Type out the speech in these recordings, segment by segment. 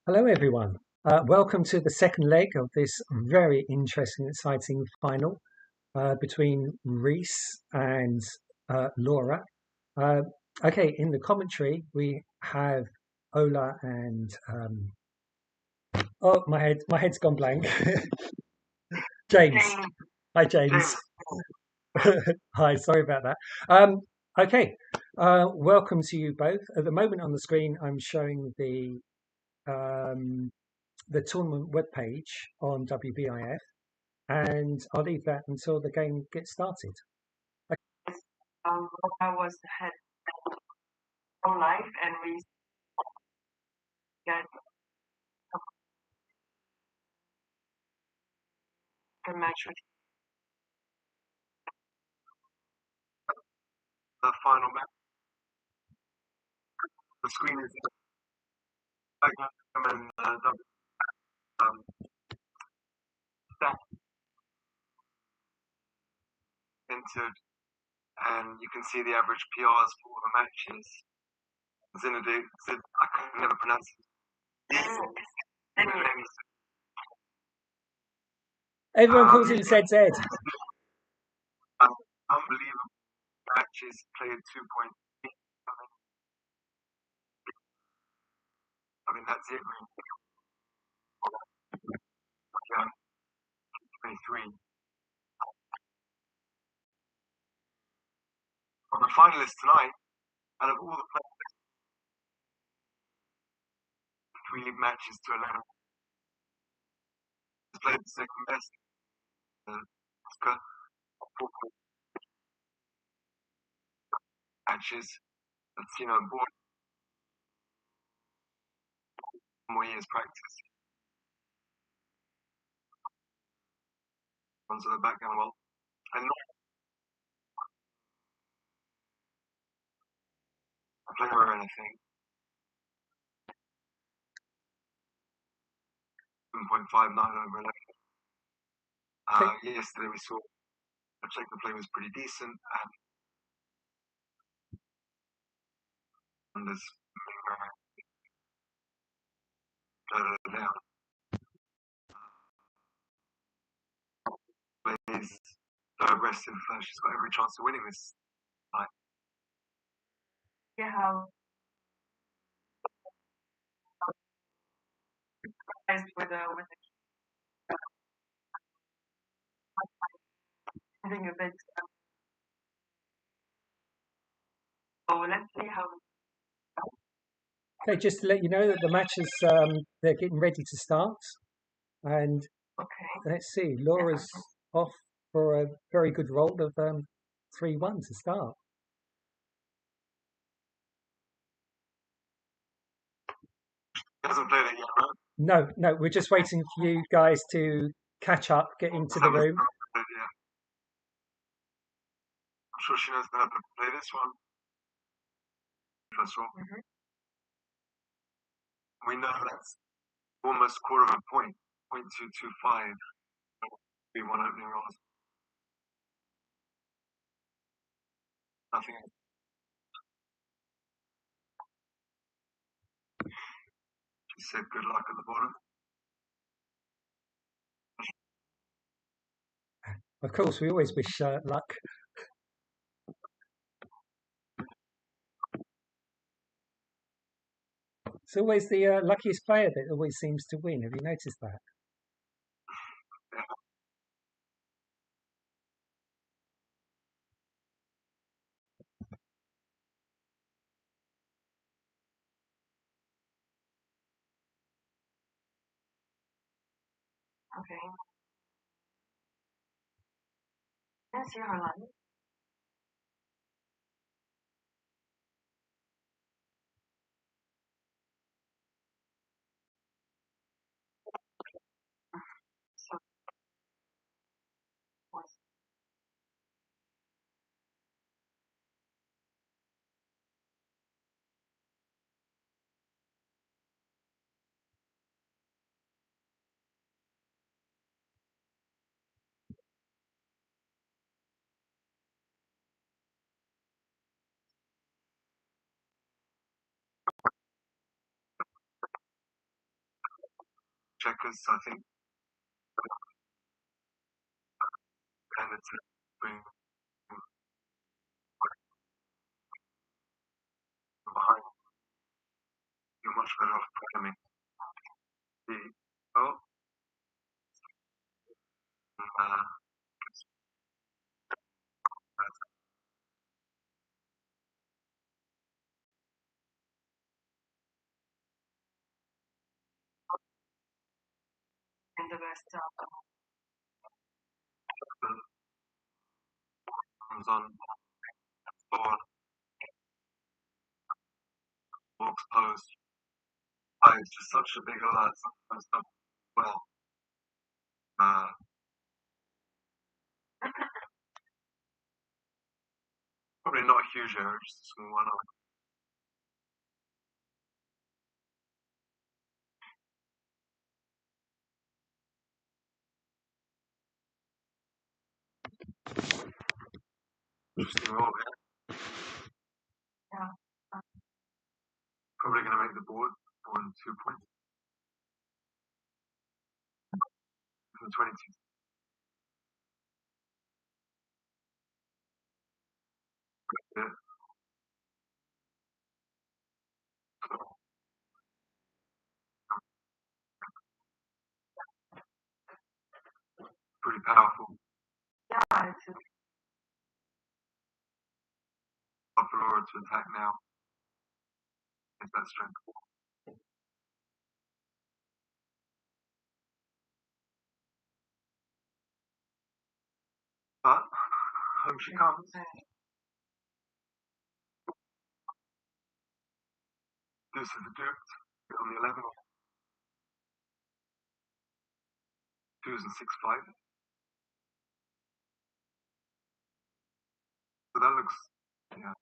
Hello, everyone. Welcome to the second leg of this very interesting, exciting final between Reece and Laura. Uh, okay, in the commentary we have Ola and oh, my head's gone blank. James. Hi, James. Hi, sorry about that. Okay, welcome to you both. At the moment on the screen, I'm showing um, the tournament webpage on WBIF, and I'll leave that until the game gets started. I was had on live and we get the match with the final match. The screen is and that entered, and you can see the average PRs for all the matches. Zinadu said I could never pronounce it. Everyone calls him ZZ. Unbelievable matches played 2.8. I mean that's it. 23. On the finalists tonight, out of all the players, 3 matches to 11. Played the second best. Oscar, 4 matches. That's board more years practice. Onto the background well, and not a player or anything. 7.59 over 11. Yesterday we saw the Czech play was pretty decent, and there's down. Plays so aggressive. She's got every chance of winning this night. Yeah. With having a bit. So let's see how. Okay, just to let you know that the matches they're getting ready to start, and let's see, Laura's off for a very good roll of 3-1 to start. Hasn't played it yet, right? No, we're just waiting for you guys to catch up, get into the room. Yeah. I'm sure she knows how to play this one. First of all, we know that's almost quarter of a point, 0.225. Be one opening rolls. Nothing. She said good luck at the bottom. Of course, we always wish luck. It's always the luckiest player that always seems to win. Have you noticed that? Okay. Can I see her line? So, checkers. So I think and it's being behind, you're much better off programming the oh uh, And the rest comes on or walks close. It's just such a big alert sometimes. Well, probably not a huge error, just a small one. Interesting roll here. Yeah. Probably going to make the board 2 points. 22. Yeah. Pretty powerful. Yeah, it's Up for Laura to attack now. Is that strength? But home she comes. Deuce of the duped on the 11. Twos and 6-5. So that looks, yeah.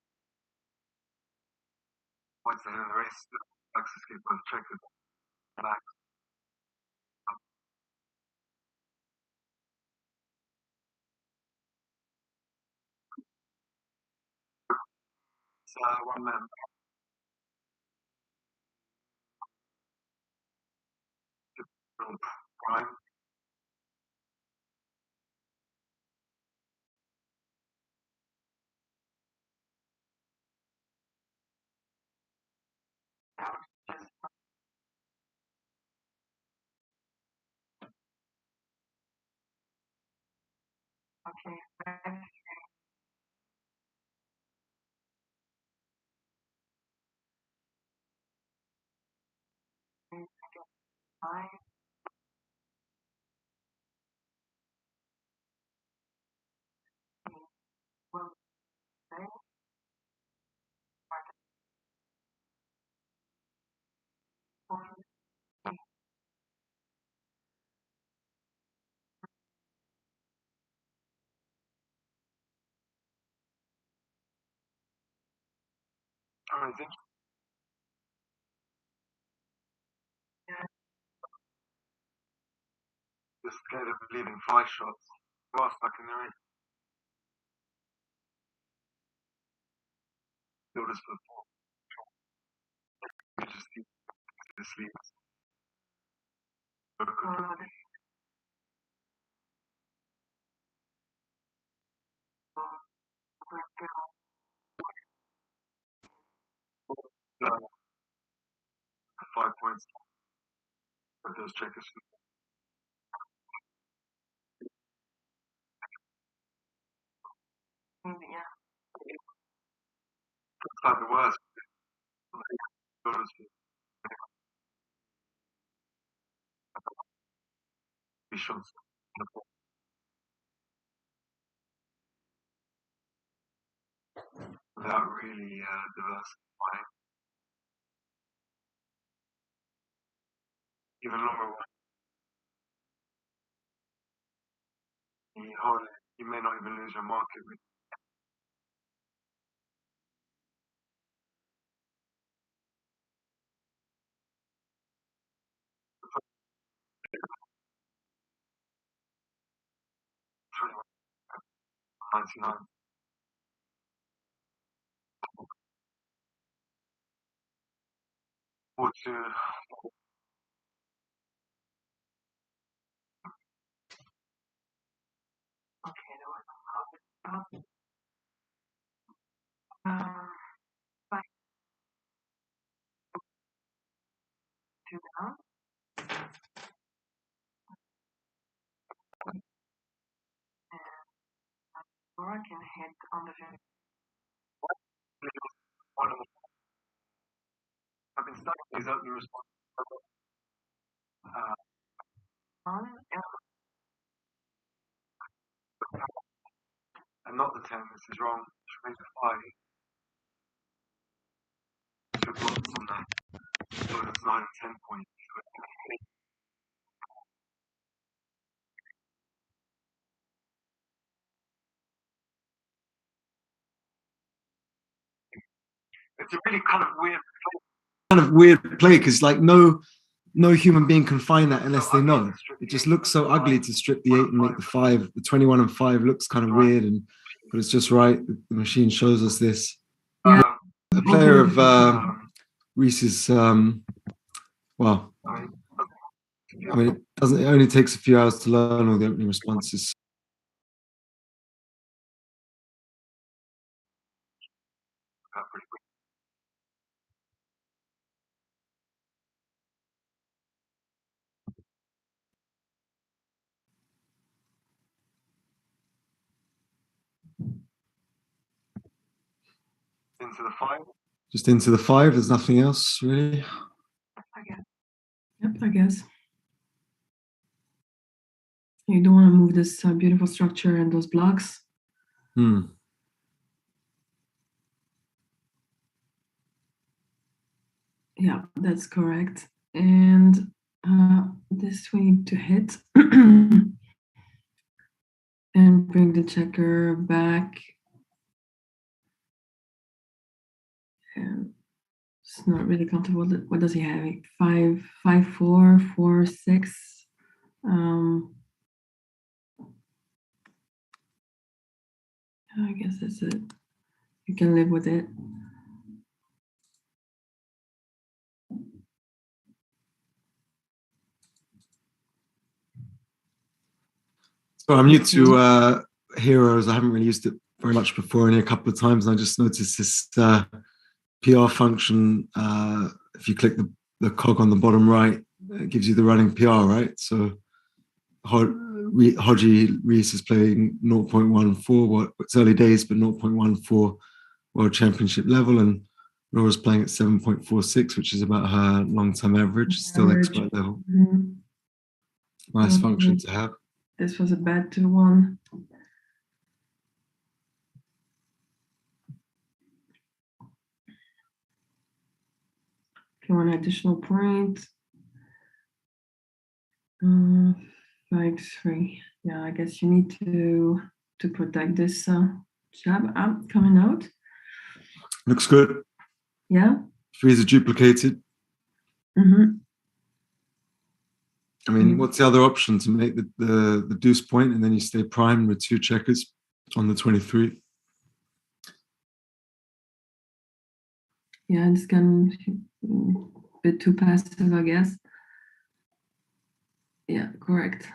White's ahead in the race. Likes to skip both checkers. Back. It's one man. Prime. okay. Fine. Well, okay. I think. Yeah. Just scared of leaving 5 shots. Well, stuck in the race. Builders for 4. You just keep the sleeves. Uh, 5 points. But those checkers. Yeah. It's like the worst. Builders for shots. Without really diversifying. Even Laura, you may not even lose your market with $21.99. Or to Five two down. Laura can hit on the I've been studying these opening responses. one And not the 10, this is wrong. Should make the 5. Should blocks on that. So it's 9 and 10 points. It's a really kind of weird play because like no human being can find that unless they know. It just looks so ugly to strip the 8 and make the 5. The 21 and 5 looks kind of weird, but it's just right. The machine shows us this. Yeah. A player of Reece's, well, I mean, it only takes a few hours to learn all the opening responses. Into the 5? Just into the 5, there's nothing else really. Yep, I guess. You don't want to move this beautiful structure and those blocks. Yeah, that's correct. And this we need to hit and bring the checker back. And it's not really comfortable. What does he have? 5, 5, 4, 4, 6. I guess that's it. You can live with it. So I'm new to Heroes. I haven't really used it very much before, only a couple of times. And I just noticed this PR function. If you click the cog on the bottom right, it gives you the running PR, right? So Reece is playing 0.14. Well, it's early days, but 0.14 World Championship level, and Laura's playing at 7.46, which is about her long-term average, still expert level. Nice function to have. This was a bad 2-1. If you want an additional point, 5-3. Yeah, I guess you need to protect this jab coming out. Looks good. Yeah. 3s are duplicated. I mean, what's the other option? To make the deuce point and then you stay prime with 2 checkers on the 23. Yeah, it's kind of a bit too passive, I guess. Yeah, correct.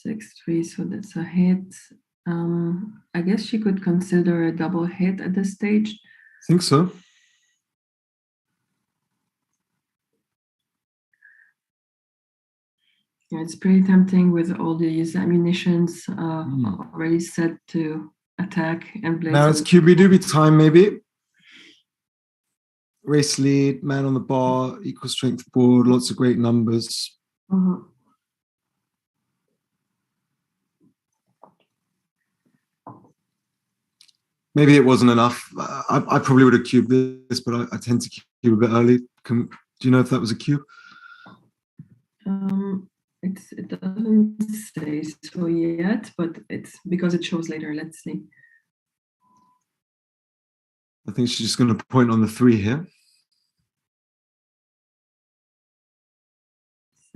6-3, so that's a hit. I guess she could consider a double hit at this stage. I think so. Yeah, it's pretty tempting with all these ammunitions already set to attack and blade. Now it's QB doobie time, maybe. Race lead, man on the bar, equal strength board, lots of great numbers. Maybe it wasn't enough. I probably would have cubed this, but I tend to cube a bit early. Do you know if that was a cube? It doesn't say so yet, but it's because it shows later. Let's see. I think she's just going to point on the 3 here.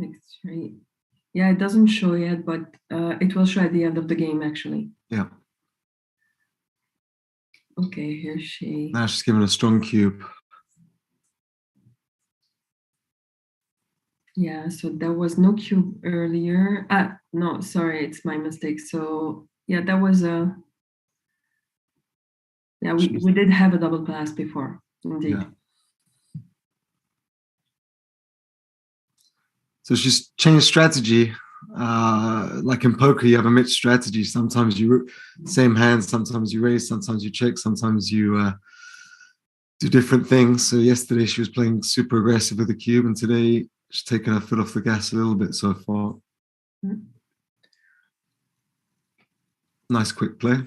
6-3. Yeah, it doesn't show yet, but it will show at the end of the game, actually. Yeah. Okay, here she. Now she's given a strong cube. Yeah, so there was no cube earlier. No, sorry, it's my mistake. So yeah, that was a yeah, we did have a double pass before, indeed. Yeah. So she's changed strategy. Like in poker, you have a mixed strategy. Sometimes you same hand, sometimes you raise, sometimes you check, sometimes you do different things. So yesterday she was playing super aggressive with the cube, and today she's taken her foot off the gas a little bit so far. Mm. Nice quick play.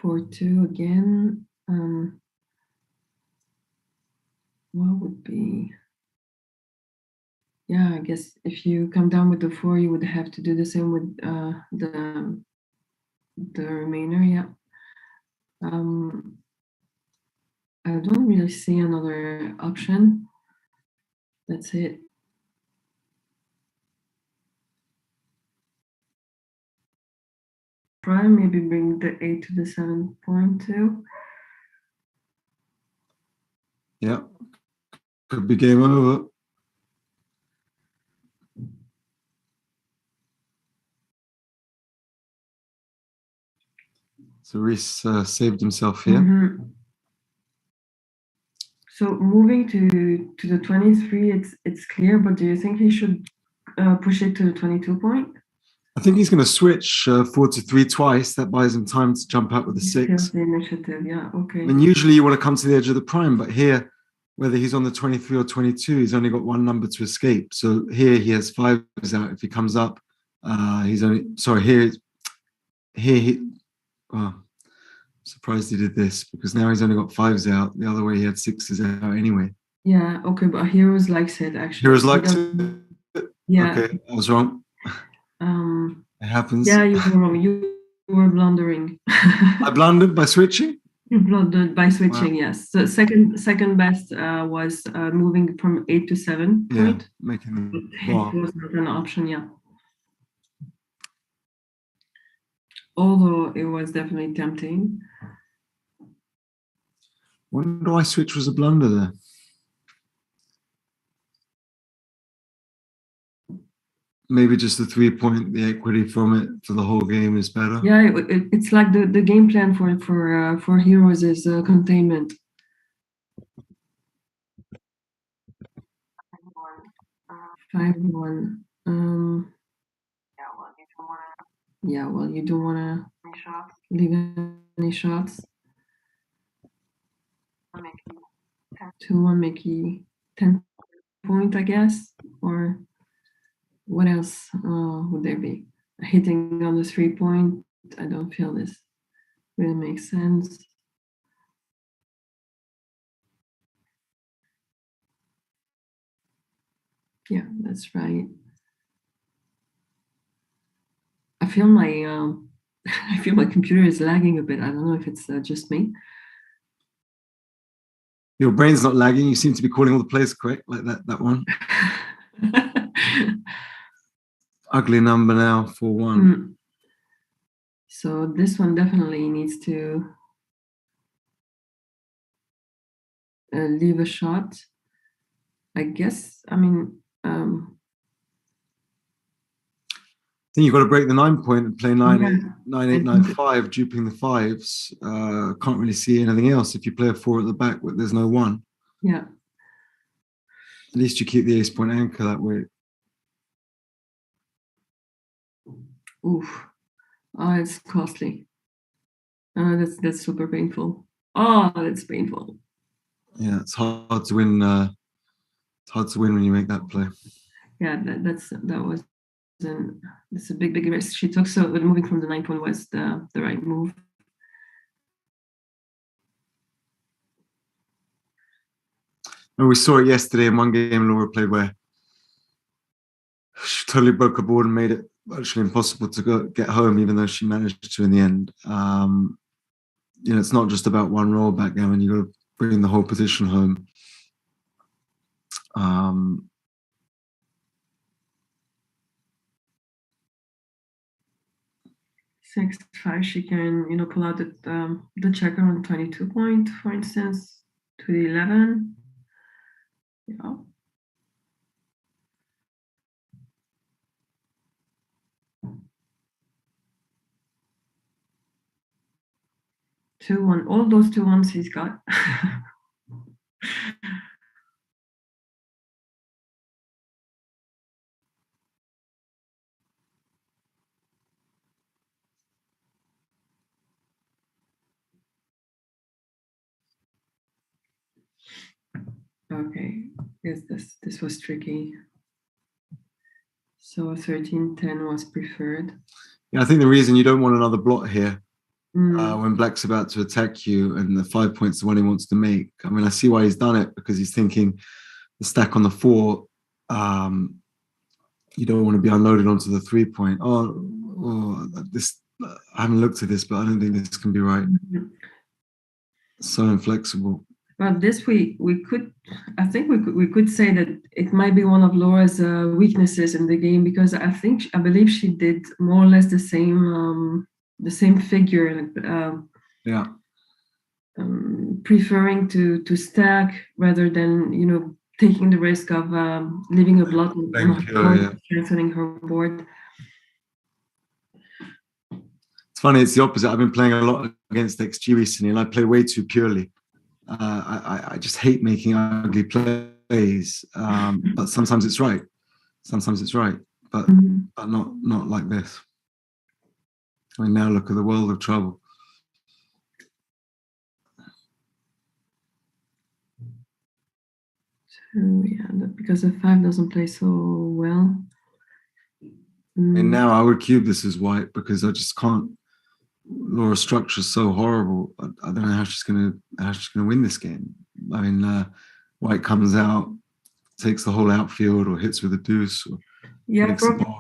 For two again. What would be? Yeah, I guess if you come down with the 4, you would have to do the same with the remainder. Yeah. I don't really see another option. That's it. Try maybe bring the 8 to the 7.2. Yeah. Could be game over. So Reece saved himself here. Mm-hmm. So moving to the 23, it's clear, but do you think he should push it to the 22 point? I think he's going to switch 4 to 3 twice. That buys him time to jump out with a 6. The initiative, yeah, okay. I mean, usually you want to come to the edge of the prime, but here, whether he's on the 23 or 22, he's only got one number to escape. So here he has 5s out. If he comes up, he's only, sorry, here he, oh, surprised he did this because now he's only got 5s out. The other way he had 6s out anyway. Yeah, okay, but Heroes likes it actually. Heroes likes it? Yeah. Okay, I was wrong. It happens. Yeah, you were wrong. You were blundering. I blundered by switching? You blundered by switching, Wow. yes. So second best was moving from 8 to 7 point. Yeah, making It bar. was not an option, yeah. Although it was definitely tempting. Wonder why switch was a blunder there. Maybe just the 3 point, the equity from it for the whole game is better. Yeah, it's like the game plan for Heroes is containment. 5-1. Yeah, well, you don't want to leave any shots. 2-1 make you 10 point, I guess, or what else would there be? Hitting on the 3 point, I don't feel this really makes sense. Yeah, that's right. I feel my I feel my computer is lagging a bit. I don't know if it's just me. Your brain's not lagging. You seem to be calling all the players correct, like that one. Ugly number now, 4-1. So this one definitely needs to leave a shot. I guess, I mean, I think you've got to break the 9 point and play 9, Yeah. 8, 9, 8, 9, 5, duping the 5s. Can't really see anything else. If you play a 4 at the back, there's no 1. Yeah. At least you keep the ace point anchor that way. Oof. Oh, it's costly. That's super painful. Oh, that's painful. Yeah, it's hard to win. It's hard to win when you make that play. Yeah, that's a big risk she took. So moving from the 9 point was the right move. And we saw it yesterday in one game Laura played where she totally broke a board and made it virtually impossible to get home, even though she managed to in the end. It's not just about one roll backgammon. You got to bring the whole position home. 6-5, she can, pull out the checker on 22 point, for instance, to the 11. Yeah. Two one, all those 2-1s he's got. Okay, yes, this was tricky. So 13-10 was preferred. Yeah, I think the reason you don't want another blot here when black's about to attack you and the 5 points the one he wants to make. I mean, I see why he's done it, because he's thinking the stack on the 4, you don't want to be unloaded onto the 3 point. This, I haven't looked at this, but I don't think this can be right. So inflexible. Well, this we could, I think we could say that it might be one of Laura's weaknesses in the game, because I believe she did more or less the same figure, preferring to stack rather than taking the risk of leaving a blot on her board, strengthening her board. It's funny, it's the opposite. I've been playing a lot against XG recently, and I play way too purely. I just hate making ugly plays, but sometimes it's right. But not like this. I mean, now look at the world of trouble. So yeah, because the 5 doesn't play so well. And now I would cube this as white, because I just can't. Laura's structure is so horrible. I don't know how she's gonna win this game. I mean, white comes out, takes the whole outfield, or hits with a deuce. Yeah,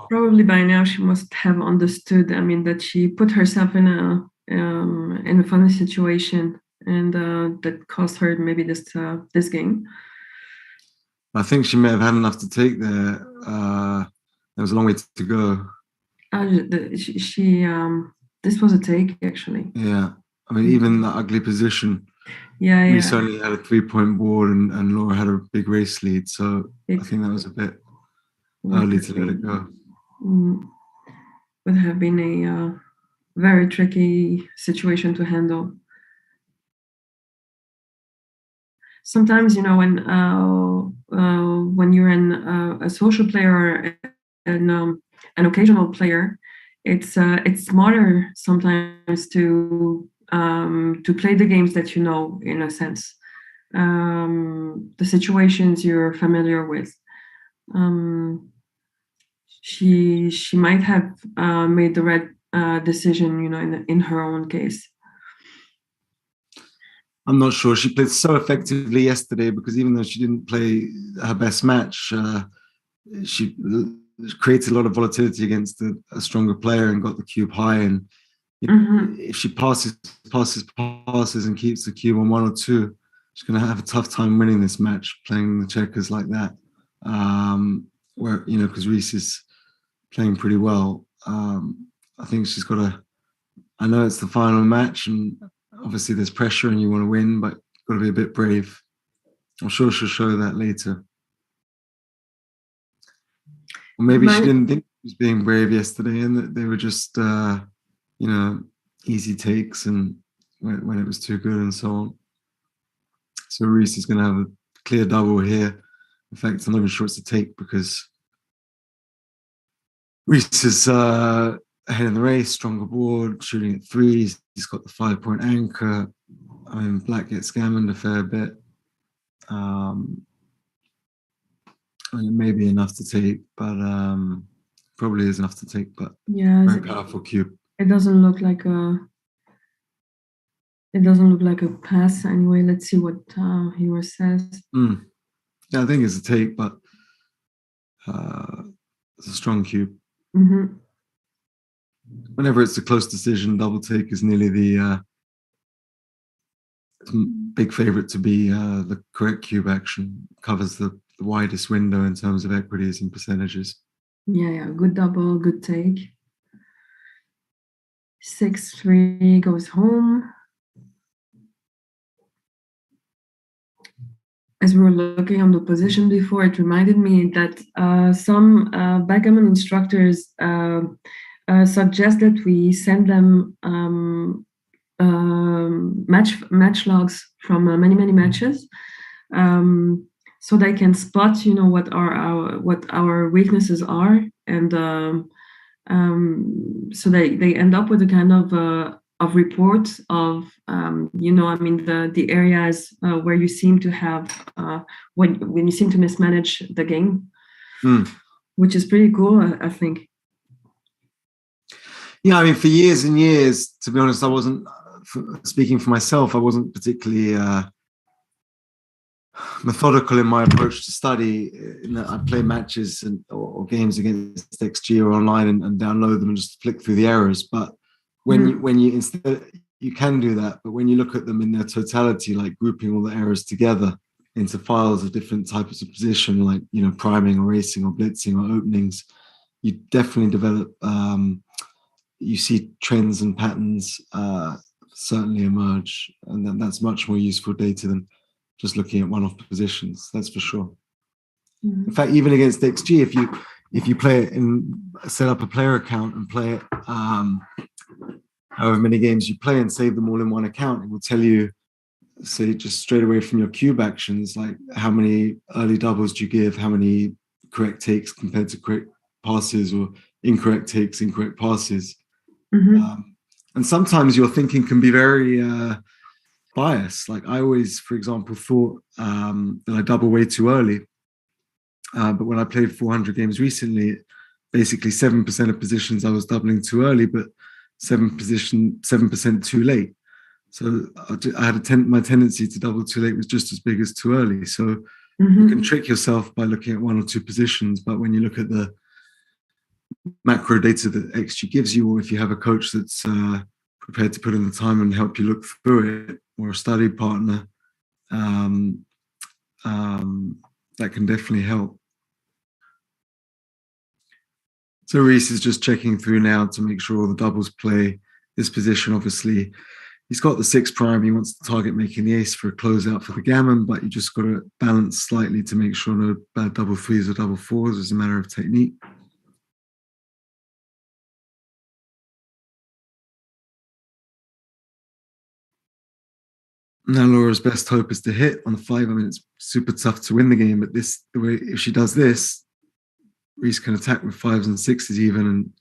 probably by now she must have understood. I mean, that she put herself in a funny situation, and that cost her maybe this game. I think she may have had enough to take there. There was a long way to go. This was a take, actually. Yeah, I mean, even the ugly position. Yeah. Reece only had a 3-point board, and Laura had a big race lead. So I think that was a bit early to let it go. Would have been a very tricky situation to handle. Sometimes, when you're a social player or an occasional player, it's smarter sometimes to play the games that in a sense, the situations you're familiar with. She might have made the right decision, in her own case. I'm not sure. She played so effectively yesterday, because even though she didn't play her best match, she created a lot of volatility against a stronger player and got the cube high. And if she passes and keeps the cube on 1 or 2, she's going to have a tough time winning this match, playing the checkers like that. Where, because Reece is playing pretty well. I think she's got to. I know it's the final match, and obviously there's pressure and you want to win, but you've got to be a bit brave. I'm sure she'll show that later. Or maybe she didn't think she was being brave yesterday, and that they were just, easy takes, and when it was too good and so on. So Reece is going to have a clear double here. In fact, I'm not even sure it's a take, because Reece is ahead in the race, stronger board, shooting at 3s. He's got the 5-point anchor. I mean, black gets gammoned a fair bit. It may be enough to take, but probably is enough to take. But very powerful cube. It doesn't look like a pass anyway. Let's see what Hero says. Yeah, I think it's a take, but it's a strong cube. whenever it's a close decision, double take is nearly the big favorite to be the correct cube action. Covers the widest window in terms of equities and percentages. Yeah, good double, good take. 6-3 goes home. As we were looking on the position before, it reminded me that some backgammon instructors suggest that we send them match logs from many matches, so they can spot, what our weaknesses are, and so they end up with a kind of reports of the areas where you seem to have when you seem to mismanage the game, which is pretty cool, I think. Yeah, I mean, for years and years, to be honest, I wasn't, speaking for myself, I wasn't particularly methodical in my approach to study. I'd play matches or games against XG or online and download them and just flick through the errors. But when you instead, you can do that, but when you look at them in their totality, like grouping all the errors together into files of different types of position, like priming or racing or blitzing or openings, you definitely develop. You see trends and patterns certainly emerge, and then that's much more useful data than just looking at one-off positions. That's for sure. In fact, even against XG, if you play it and set up a player account and play it however many games you play and save them all in one account, it will tell you, say, just straight away from your cube actions, like how many early doubles do you give, how many correct takes compared to correct passes, or incorrect takes, incorrect passes. And sometimes your thinking can be very biased. Like I always, for example, thought that I double way too early. But when I played 400 games recently, basically 7% of positions I was doubling too early, but 7% too late. So I had my tendency to double too late was just as big as too early. So you can trick yourself by looking at one or two positions, but when you look at the macro data that XG gives you, or if you have a coach that's prepared to put in the time and help you look through it, or a study partner, that can definitely help. So Reece is just checking through now to make sure all the doubles play. This position, obviously, he's got the 6 prime. He wants to target making the ace for a closeout for the gammon, but you just got to balance slightly to make sure no bad double 3s or double 4s as a matter of technique. Now Laura's best hope is to hit on the 5. I mean, it's super tough to win the game, but the way if she does this, Reece can attack with 5s and 6s even, and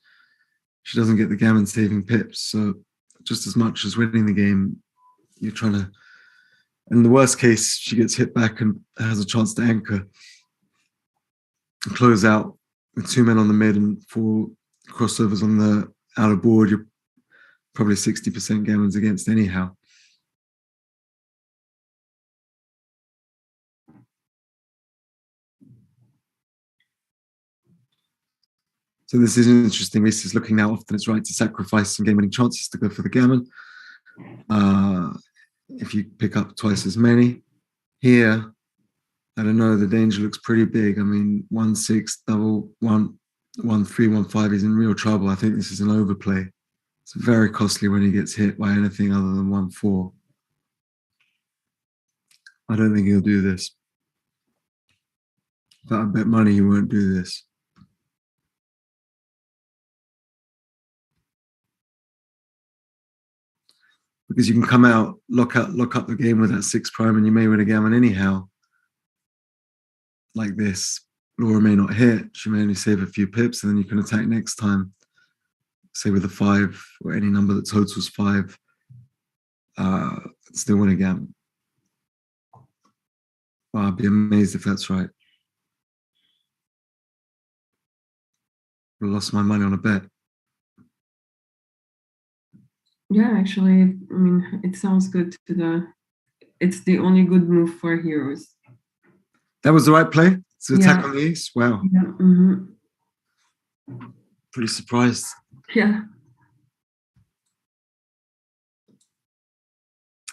she doesn't get the gammon saving pips. So just as much as winning the game, you're trying to, in the worst case, she gets hit back and has a chance to anchor and close out with 2 men on the mid and 4 crossovers on the outer board. You're probably 60% gammons against anyhow. So this is interesting. Reece is looking now often it's right to sacrifice some game-winning chances to go for the gammon. If you pick up twice as many. Here, I don't know, the danger looks pretty big. I mean, 1-6, double 1, 1-3, 1-5, he's in real trouble. I think this is an overplay. It's very costly when he gets hit by anything other than 1-4. I don't think he'll do this. But I bet money he won't do this. Because you can come out, lock up the game with that 6 prime, and you may win a gammon anyhow. Like this, Laura may not hit. She may only save a few pips, and then you can attack next time. Say with a 5 or any number that totals 5, still win a gammon. Well, I'd be amazed if that's right. I lost my money on a bet. Yeah, actually, I mean, it sounds good it's the only good move for heroes. That was the right play? To attack on the ace? Wow. Yeah. Pretty surprised. Yeah.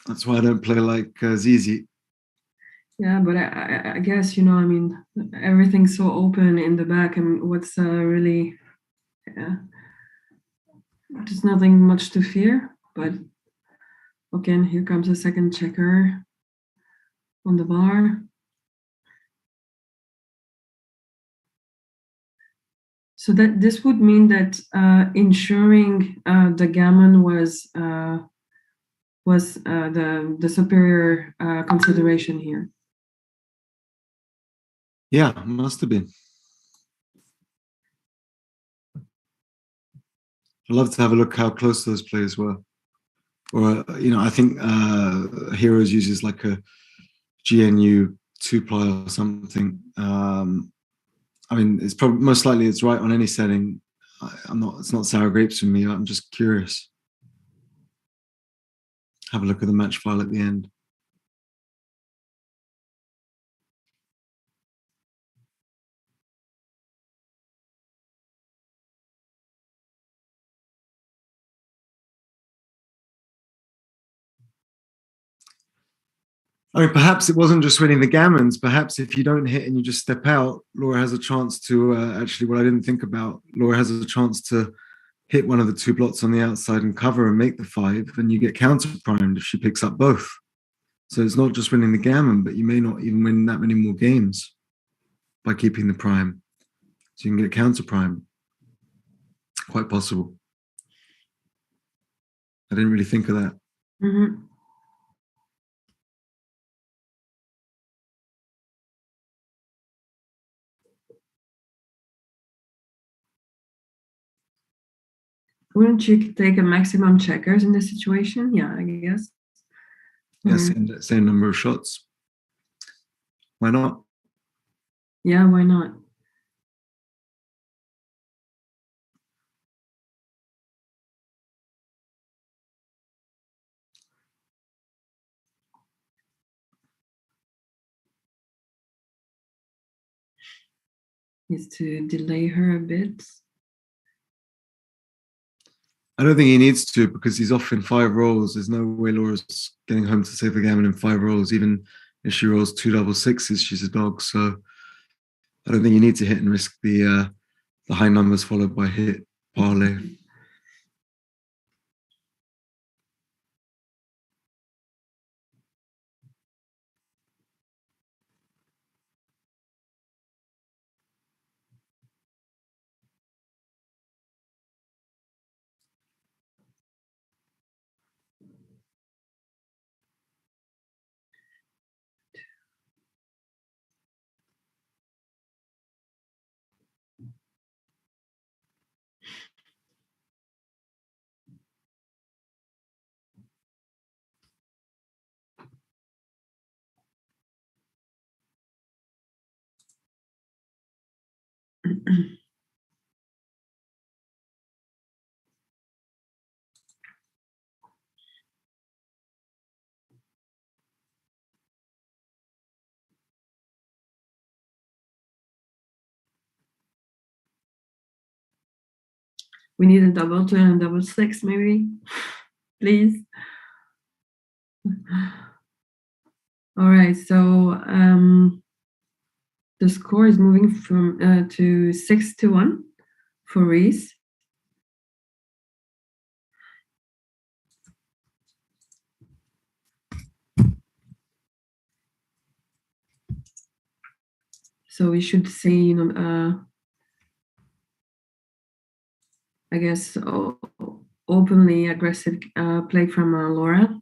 That's why I don't play like Zizi. Yeah, but I guess, I mean, everything's so open in the back, and what's really, there's nothing much to fear. But again, here comes a second checker on the bar. So that this would mean that ensuring the gammon was the superior consideration here. Yeah, must have been. I'd love to have a look how close those players were. Or, I think Heroes uses like a GNU 2-ply or something. I mean, it's probably most likely it's right on any setting. It's not sour grapes for me. I'm just curious. Have a look at the match file at the end. I mean, perhaps it wasn't just winning the gammons. Perhaps if you don't hit and you just step out, Laura has a chance to actually, what I didn't think about, Laura has a chance to hit one of the two blots on the outside and cover and make the 5, and you get counter primed if she picks up both. So it's not just winning the gammon, but you may not even win that many more games by keeping the prime. So you can get counter prime. Quite possible. I didn't really think of that. Mm-hmm. Wouldn't you take a maximum checkers in this situation? Yeah, I guess. Yes, same number of shots. Why not? Yeah, why not? Is to delay her a bit. I don't think he needs to, because he's off in 5 rolls. There's no way Laura's getting home to save the gammon in 5 rolls. Even if she rolls 2 double sixes, she's a dog. So I don't think you need to hit and risk the high numbers followed by hit parlay. We need a double 2 and a double 6, maybe. Please. All right, so the score is moving from to 6-1 for Reece. So we should see, I guess, openly aggressive play from Laura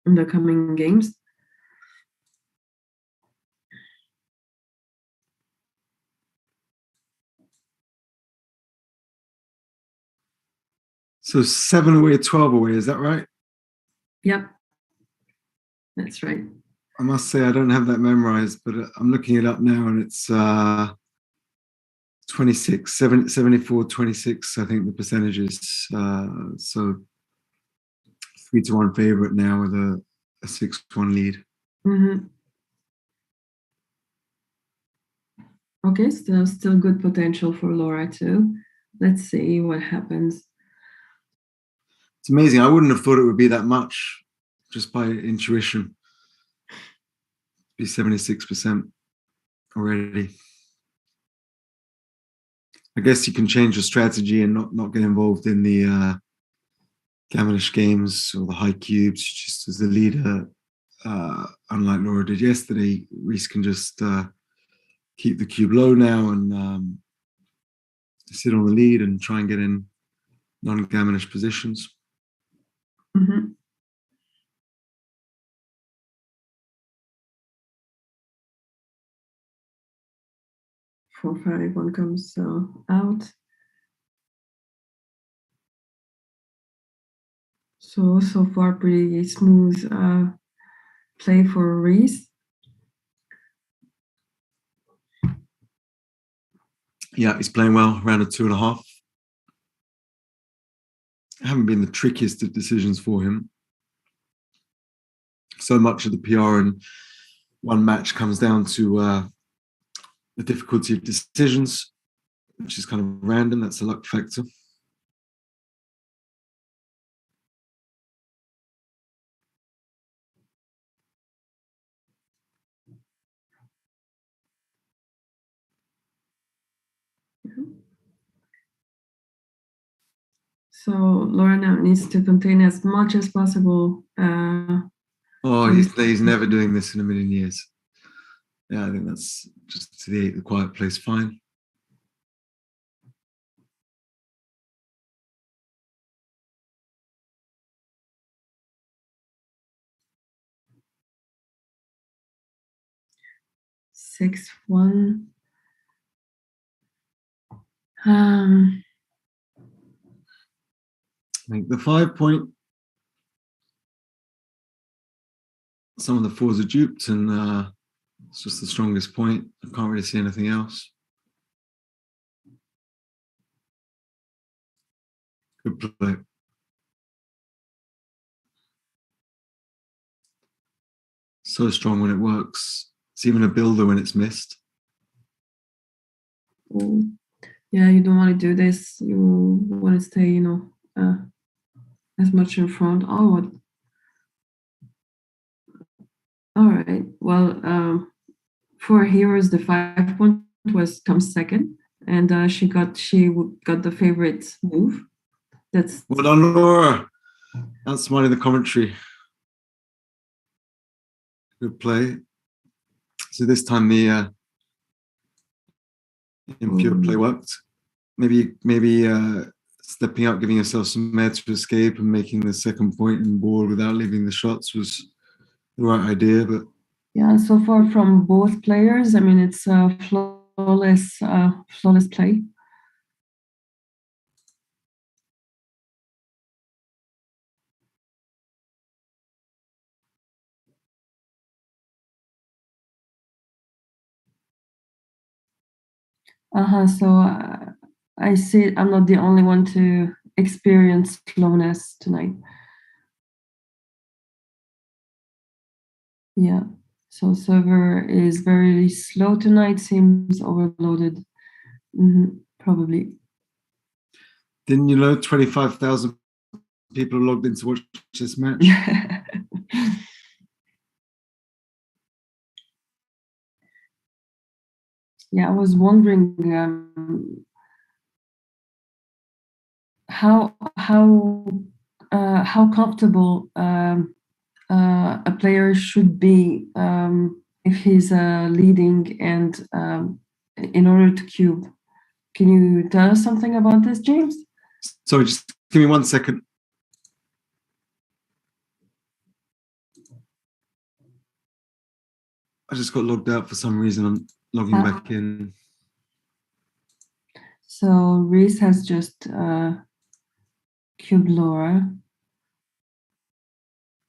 in the coming games. So 7 away, 12 away, is that right? Yep, that's right. I must say I don't have that memorized, but I'm looking it up now, and it's 74, 26, I think the percentage is. So 3-1 favorite now with a 6-1 lead. Mm-hmm. Okay, still good potential for Laura too. Let's see what happens. It's amazing. I wouldn't have thought it would be that much. just by intuition. Be 76% already. I guess you can change your strategy and not get involved in the Gaminish games or the high cubes. Just as the leader, unlike Laura did yesterday, Reece can just keep the cube low now and sit on the lead and try and get in non-Gaminish positions. Mm-hmm. 4-5, one comes out. So far pretty smooth play for Reece. Yeah, he's playing well, around a 2.5. Haven't been the trickiest of decisions for him. So much of the PR in one match comes down to the difficulty of decisions, which is kind of random. That's a luck factor. So Laura now needs to contain as much as possible. He's never doing this in a million years. Yeah, I think that's just to the 8, the quiet place, fine. Six, 1. I think the 5 point, some of the 4s are duped, and it's just the strongest point. I can't really see anything else. Good play. So strong when it works. It's even a builder when it's missed. Yeah, you don't want to do this. You want to stay, as much in front. Oh, what? All right. Well, for heroes, the 5 point comes second, and she got the favorite move. That's well done, Laura. Outsmarting the commentary. Good play. So this time the impure play worked. Maybe stepping up, giving yourself some air to escape, and making the second point in board without leaving the shots was the right idea. But yeah, so far from both players, I mean, it's a flawless play. So I see I'm not the only one to experience slowness tonight. Yeah. So server is very slow tonight, seems overloaded. Probably. Didn't you know 25,000 people logged in to watch this match? Yeah, I was wondering how comfortable a player should be if he's leading and in order to cube. Can you tell us something about this, James? Sorry, just give me 1 second. I just got logged out for some reason. I'm logging back in. So Reece has just cubed Laura.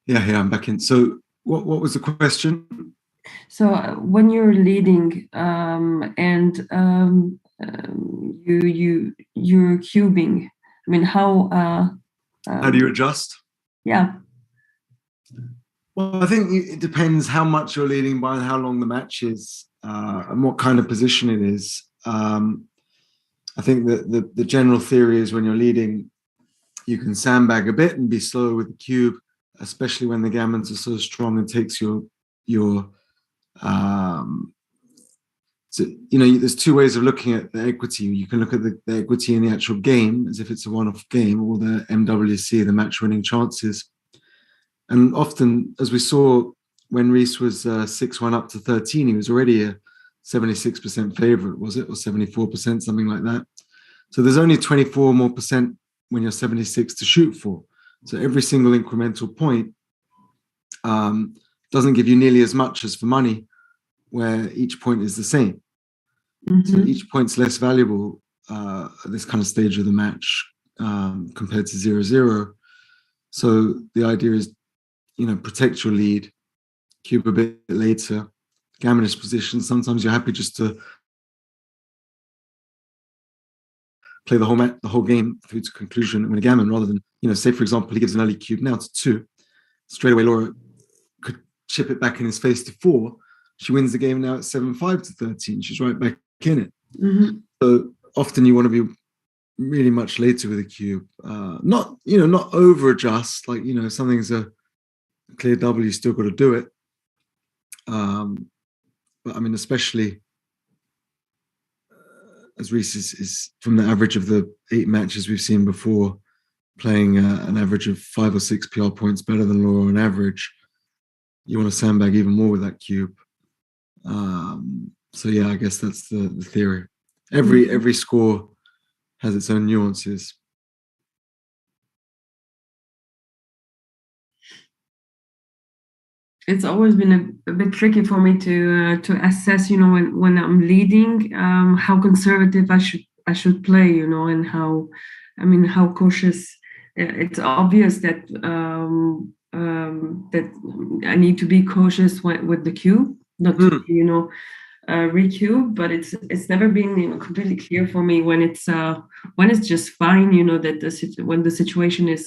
Yeah, I'm back in. So what was the question? So when you're leading and you're cubing, I mean, how do you adjust? Yeah. Well, I think it depends how much you're leading by and how long the match is and what kind of position it is. I think that the general theory is when you're leading, you can sandbag a bit and be slow with the cube especially when the gammons are so strong and takes your so, there's two ways of looking at the equity. You can look at the equity in the actual game as if it's a one-off game, or the MWC, the match-winning chances. And often, as we saw when Reece was 6-1 up to 13, he was already a 76% favorite, was it? Or 74%, something like that. So there's only 24 more percent when you're 76 to shoot for. So every single incremental point doesn't give you nearly as much as for money, where each point is the same. So each point's less valuable at this kind of stage of the match compared to 0-0. So the idea is, protect your lead, cube a bit later, gammonist position. Sometimes you're happy just to play the whole game through to conclusion and win a gammon, rather than, say for example, he gives an early cube now to 2. Straight away, Laura could chip it back in his face to 4. She wins the game now at 7-5 to 13. She's right back in it. So often you want to be really much later with a cube. Not over adjust, like, if something's a clear double, you still got to do it. But I mean, especially as Reece is from the average of the 8 matches we've seen before, playing an average of 5 or 6 PR points better than Laura on average, you want to sandbag even more with that cube. So yeah, I guess that's the theory. Every score has its own nuances. It's always been a bit tricky for me to assess, when I'm leading, how conservative I should play, and how cautious. It's obvious that that I need to be cautious with the cube, not to recube, but it's never been completely clear for me when it's just fine, that when the situation is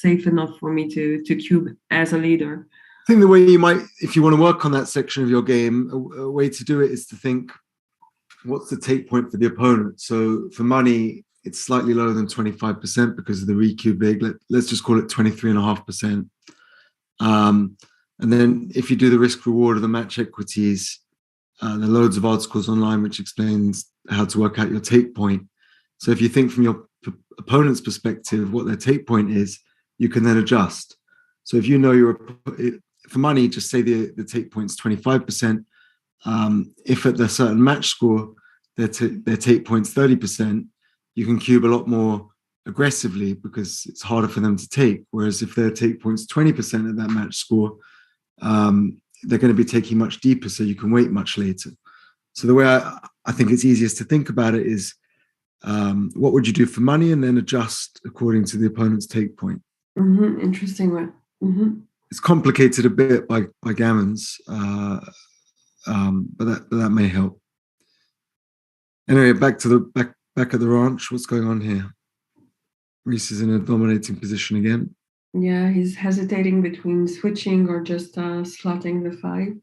safe enough for me to cube as a leader. I think the way you might, if you want to work on that section of your game, a way to do it is to think, what's the take point for the opponent? So for money, it's slightly lower than 25% because of the recube big. Let's just call it 23.5%. And then if you do the risk reward of the match equities, there are loads of articles online which explains how to work out your take point. So if you think from your opponent's perspective what their take point is, you can then adjust. So if for money, just say the take point's 25%. If at the certain match score their take point's 30%, you can cube a lot more aggressively because it's harder for them to take. Whereas if their take point's 20% at that match score, they're going to be taking much deeper, so you can wait much later. So the way I think it's easiest to think about it is, what would you do for money, and then adjust according to the opponent's take point. Interesting one. It's complicated a bit by gammons, but that may help. Anyway, back to the back of the ranch. What's going on here? Reece is in a dominating position again. Yeah, he's hesitating between switching or just slotting the 5.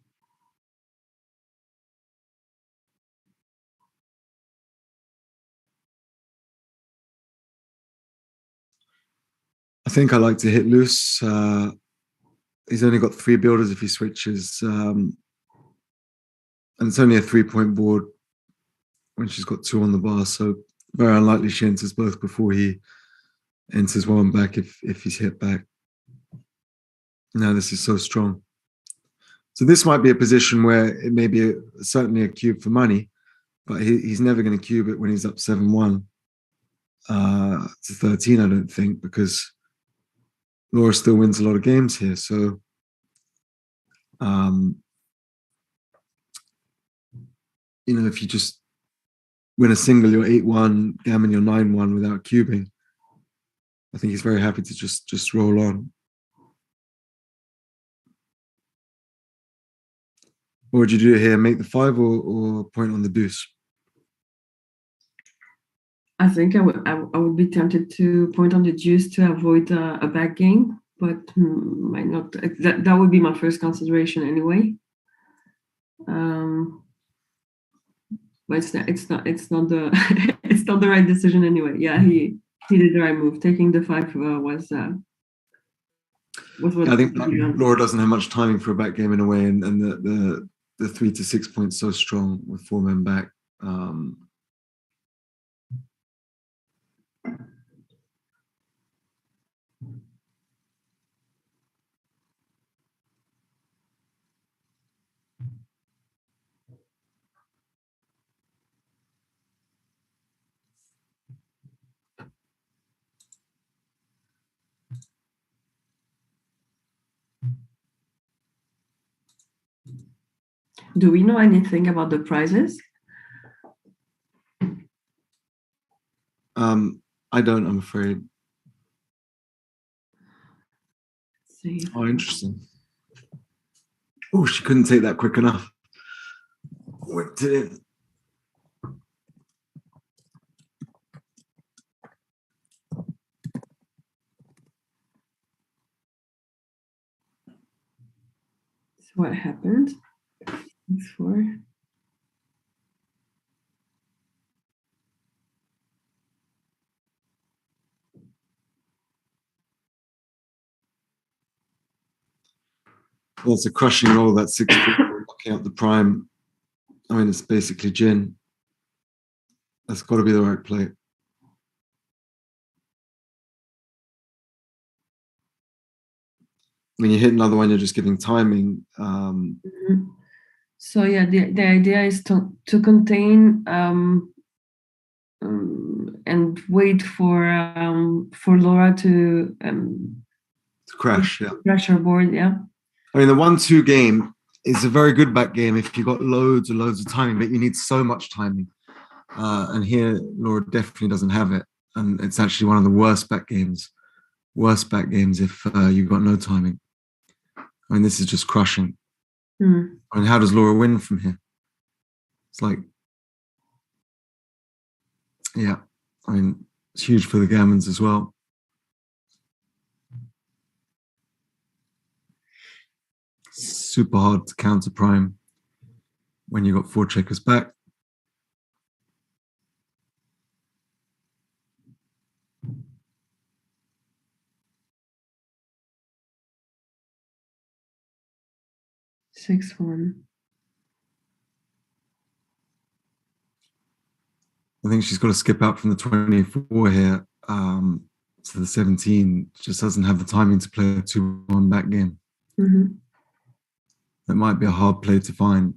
I think I like to hit loose. He's only got 3 builders if he switches. And it's only a 3-point board when she's got 2 on the bar. So very unlikely she enters both before he enters one back if he's hit back. Now this is so strong. So this might be a position where it may be certainly a cube for money, but he's never going to cube it when he's up 7-1 to 13, I don't think, because Laura still wins a lot of games here. So if you just win a single, you're 8-1, gammon, you're 9-1 without cubing, I think he's very happy to just roll on. What would you do here? Make the 5 or point on the deuce? I think I would be tempted to point on the deuce to avoid a back game, but might not. That would be my first consideration anyway. But it's not the it's not the right decision anyway. Yeah, he did the right move. Taking the 5 was. I think Laura doesn't have much timing for a back game in a way, and the 3 to 6 points so strong with 4 men back. Do we know anything about the prizes? I don't, I'm afraid. Let's see. Oh, interesting. Oh, she couldn't take that quick enough. Whipped it in. So what happened? 6-4. Well, it's a crushing roll, that 6-4, locking up the prime. I mean, it's basically gin. That's got to be the right play. When you hit another one, you're just giving timing. So yeah, the idea is to contain and wait for Laura to Crash, yeah. crash her board, yeah. I mean, the 1-2 game is a very good back game if you got loads and loads of timing, but you need so much timing. And here, Laura definitely doesn't have it. And it's actually one of the worst back games if you've got no timing. I mean, this is just crushing. I mean, how does Laura win from here? It's like, yeah, I mean, it's huge for the gammons as well. Super hard to counter prime when you got 4 checkers back. Six one. I think she's got to skip out from the 24 here to the 17. Just doesn't have the timing to play a 2-1 back game. That might be a hard play to find.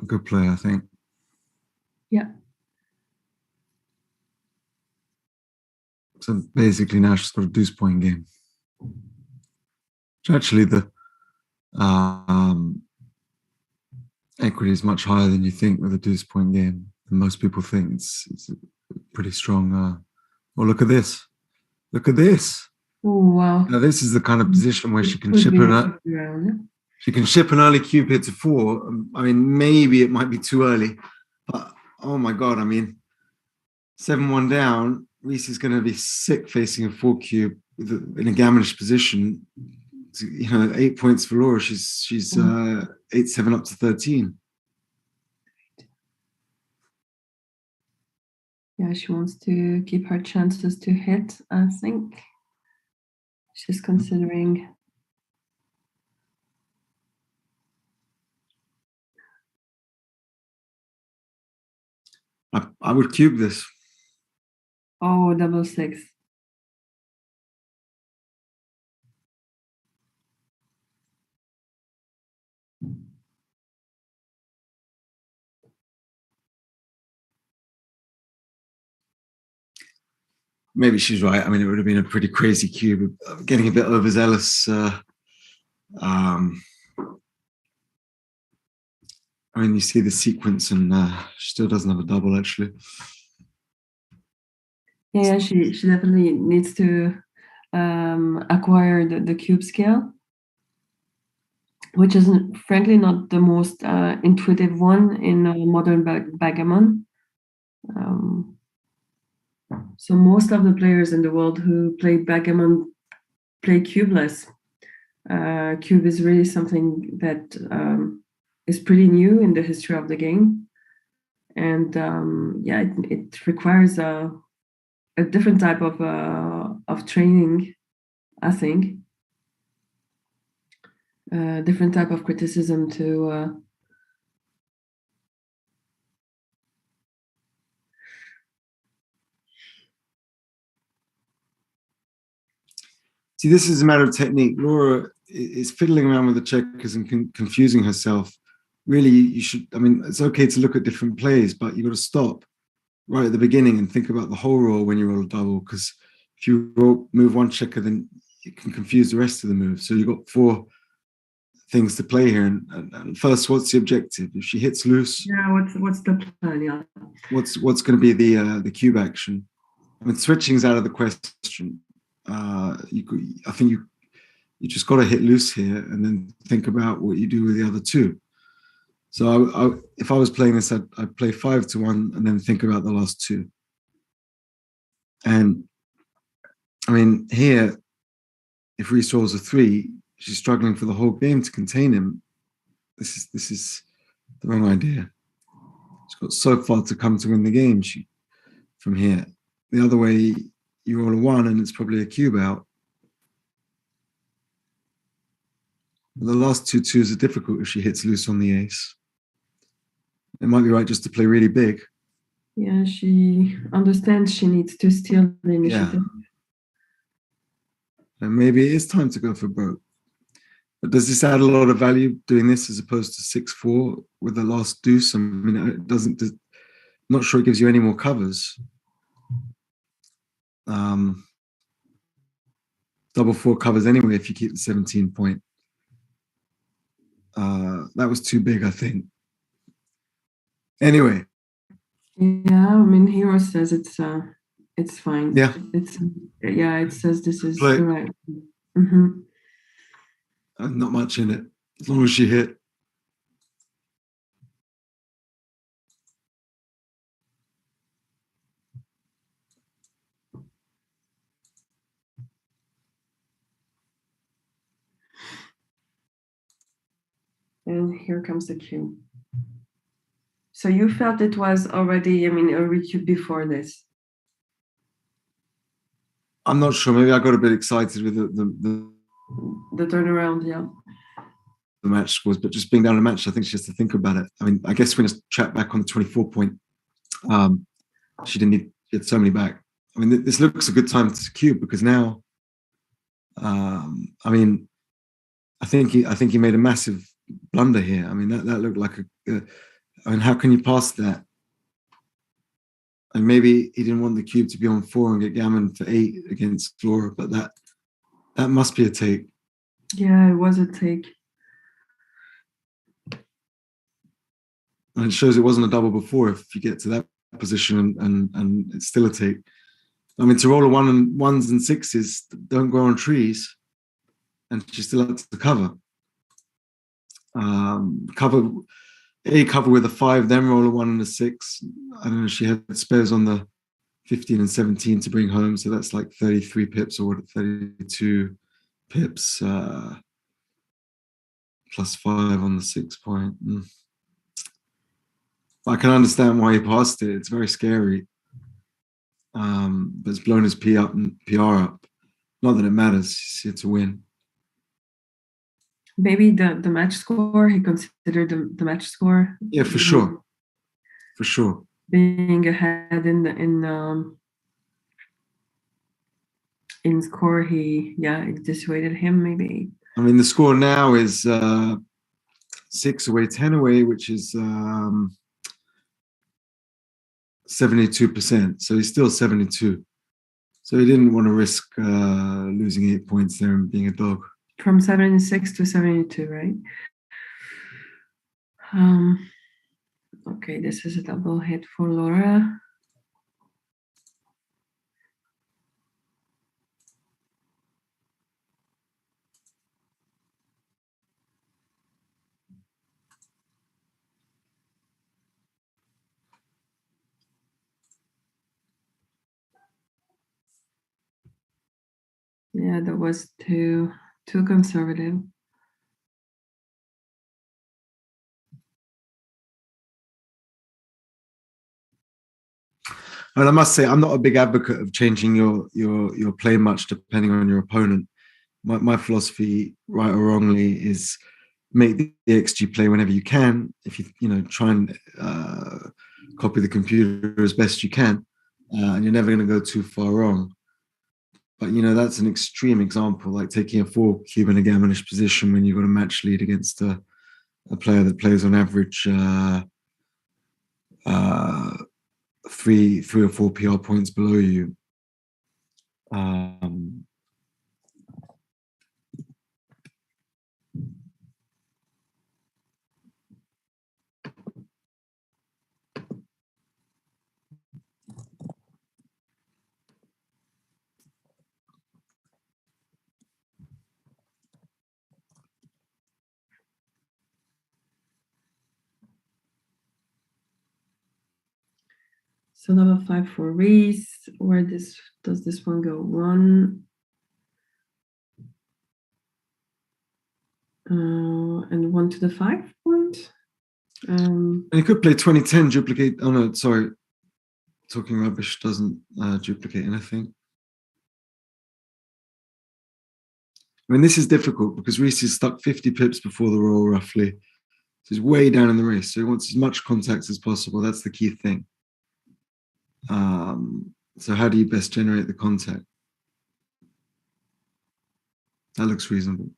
A good play, I think. Yeah. So basically now she's got a deuce point game. Which actually the equity is much higher than you think with a deuce point game. And most people think it's pretty strong. Oh, look at this. Look at this. Oh, wow. Now this is the kind of position where she can ship an early cube here to 4. I mean, maybe it might be too early, but oh my God, I mean, 7-1 down, Reece is going to be sick facing a 4 cube in a gammonish position. You know, 8 points for Laura. She's 8-7 up to 13. Yeah, she wants to keep her chances to hit, I think. She's considering. I would cube this. Oh, 6-6. Maybe she's right. I mean, it would have been a pretty crazy cube. Getting a bit overzealous. I mean, you see the sequence, and she still doesn't have a double, actually. Yeah, she definitely needs to acquire the cube scale, which is frankly not the most intuitive one in modern backgammon. So most of the players in the world who play backgammon play cubeless. Cube is really something that is pretty new in the history of the game, and yeah, it requires a a different type of training, I think. Different type of criticism to See, this is a matter of technique. Laura is fiddling around with the checkers and confusing herself. Really, you should, I mean, it's okay to look at different plays, but you've got to stop right at the beginning and think about the whole roll when you roll a double, because if you move one checker, then it can confuse the rest of the move. So you've got 4 things to play here. And first, what's the objective? If she hits loose, yeah, what's the plan? Yeah. What's going to be the cube action? I mean, switching's out of the question. I think you just got to hit loose here and then think about what you do with the other 2. So if I was playing this, I'd play 5 to 1 and then think about the last 2. And I mean, here, if Reece rolls a 3, she's struggling for the whole game to contain him. This is the wrong idea. She's got so far to come to win the game from here. The other way, you roll a 1 and it's probably a cube out. The last 2 twos are difficult if she hits loose on the ace. It might be right just to play really big. Yeah, she understands she needs to steal the initiative. Yeah. And maybe it is time to go for broke. But does this add a lot of value doing this as opposed to 6-4 with the last deuce? I mean, it doesn't. Not sure it gives you any more covers. Double 4 covers anyway if you keep the 17 point. That was too big, I think. Anyway. Yeah, I mean, Hero says it's fine. Yeah. It says this is Play. the right. Mm-hmm. Not much in it, as long as she hit. And here comes the cue. So you felt it was already, I mean, a recue before this? I'm not sure. Maybe I got a bit excited with the turnaround, yeah. The match scores, but just being down a match, I think she has to think about it. I mean, I guess we're going to track back on the 24 point. She didn't need to get so many back. I mean, this looks a good time to cube because now, I mean, I think he made a massive blunder here. I mean, that looked like I mean, how can you pass that? And maybe he didn't want the cube to be on 4 and get gammon for 8 against Laura, but that must be a take. Yeah, it was a take. And it shows it wasn't a double before if you get to that position and it's still a take. I mean, to roll a 1 and 1s and 6s don't grow on trees, and she still had to cover. Cover with a 5, then roll a 1 and a 6. I don't know, she had spares on the 15 and 17 to bring home, so that's like 33 pips or 32 pips plus 5 on the 6 point. I can understand why he passed it. It's very scary. But it's blown his PR up. Not that it matters. He's here to win. Maybe the match score, he considered the match score. Yeah, for sure. For sure. Being ahead in score, it dissuaded him maybe. I mean, the score now is 6 away, 10 away, which is 72%. So he's still 72. So he didn't want to risk losing 8 points there and being a dog. From 76 to 72, right? Okay, this is a double hit for Laura. Yeah, that was too conservative. And I must say, I'm not a big advocate of changing your play much depending on your opponent. My philosophy, right or wrongly, is make the XG play whenever you can. If you try and copy the computer as best you can, and you're never going to go too far wrong. But that's an extreme example, like taking a 4-cube in a gammonish position when you've got a match lead against a player that plays on average 3 or 4 PR points below you. So number 5 for Reece. Where does this one go? 1. And 1 to the 5 point. And you could play 2010, duplicate. Oh no, sorry. Talking rubbish doesn't duplicate anything. I mean, this is difficult because Reece is stuck 50 pips before the roll, roughly. So he's way down in the race. So he wants as much contact as possible. That's the key thing. So how do you best generate the contact? That looks reasonable.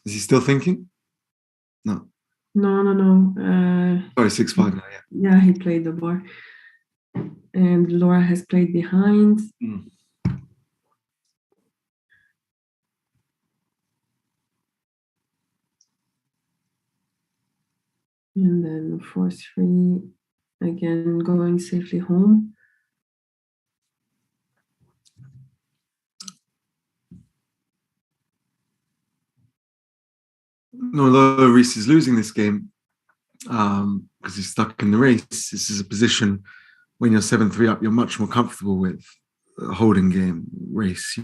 Is he still thinking? No. No. Sorry, 6-5 now, yeah. Yeah, he played the bar. And Laura has played behind. Mm. And then 4-3, again, going safely home. Although Reece is losing this game because he's stuck in the race, this is a position when you're 7-3 up, you're much more comfortable with a holding game race,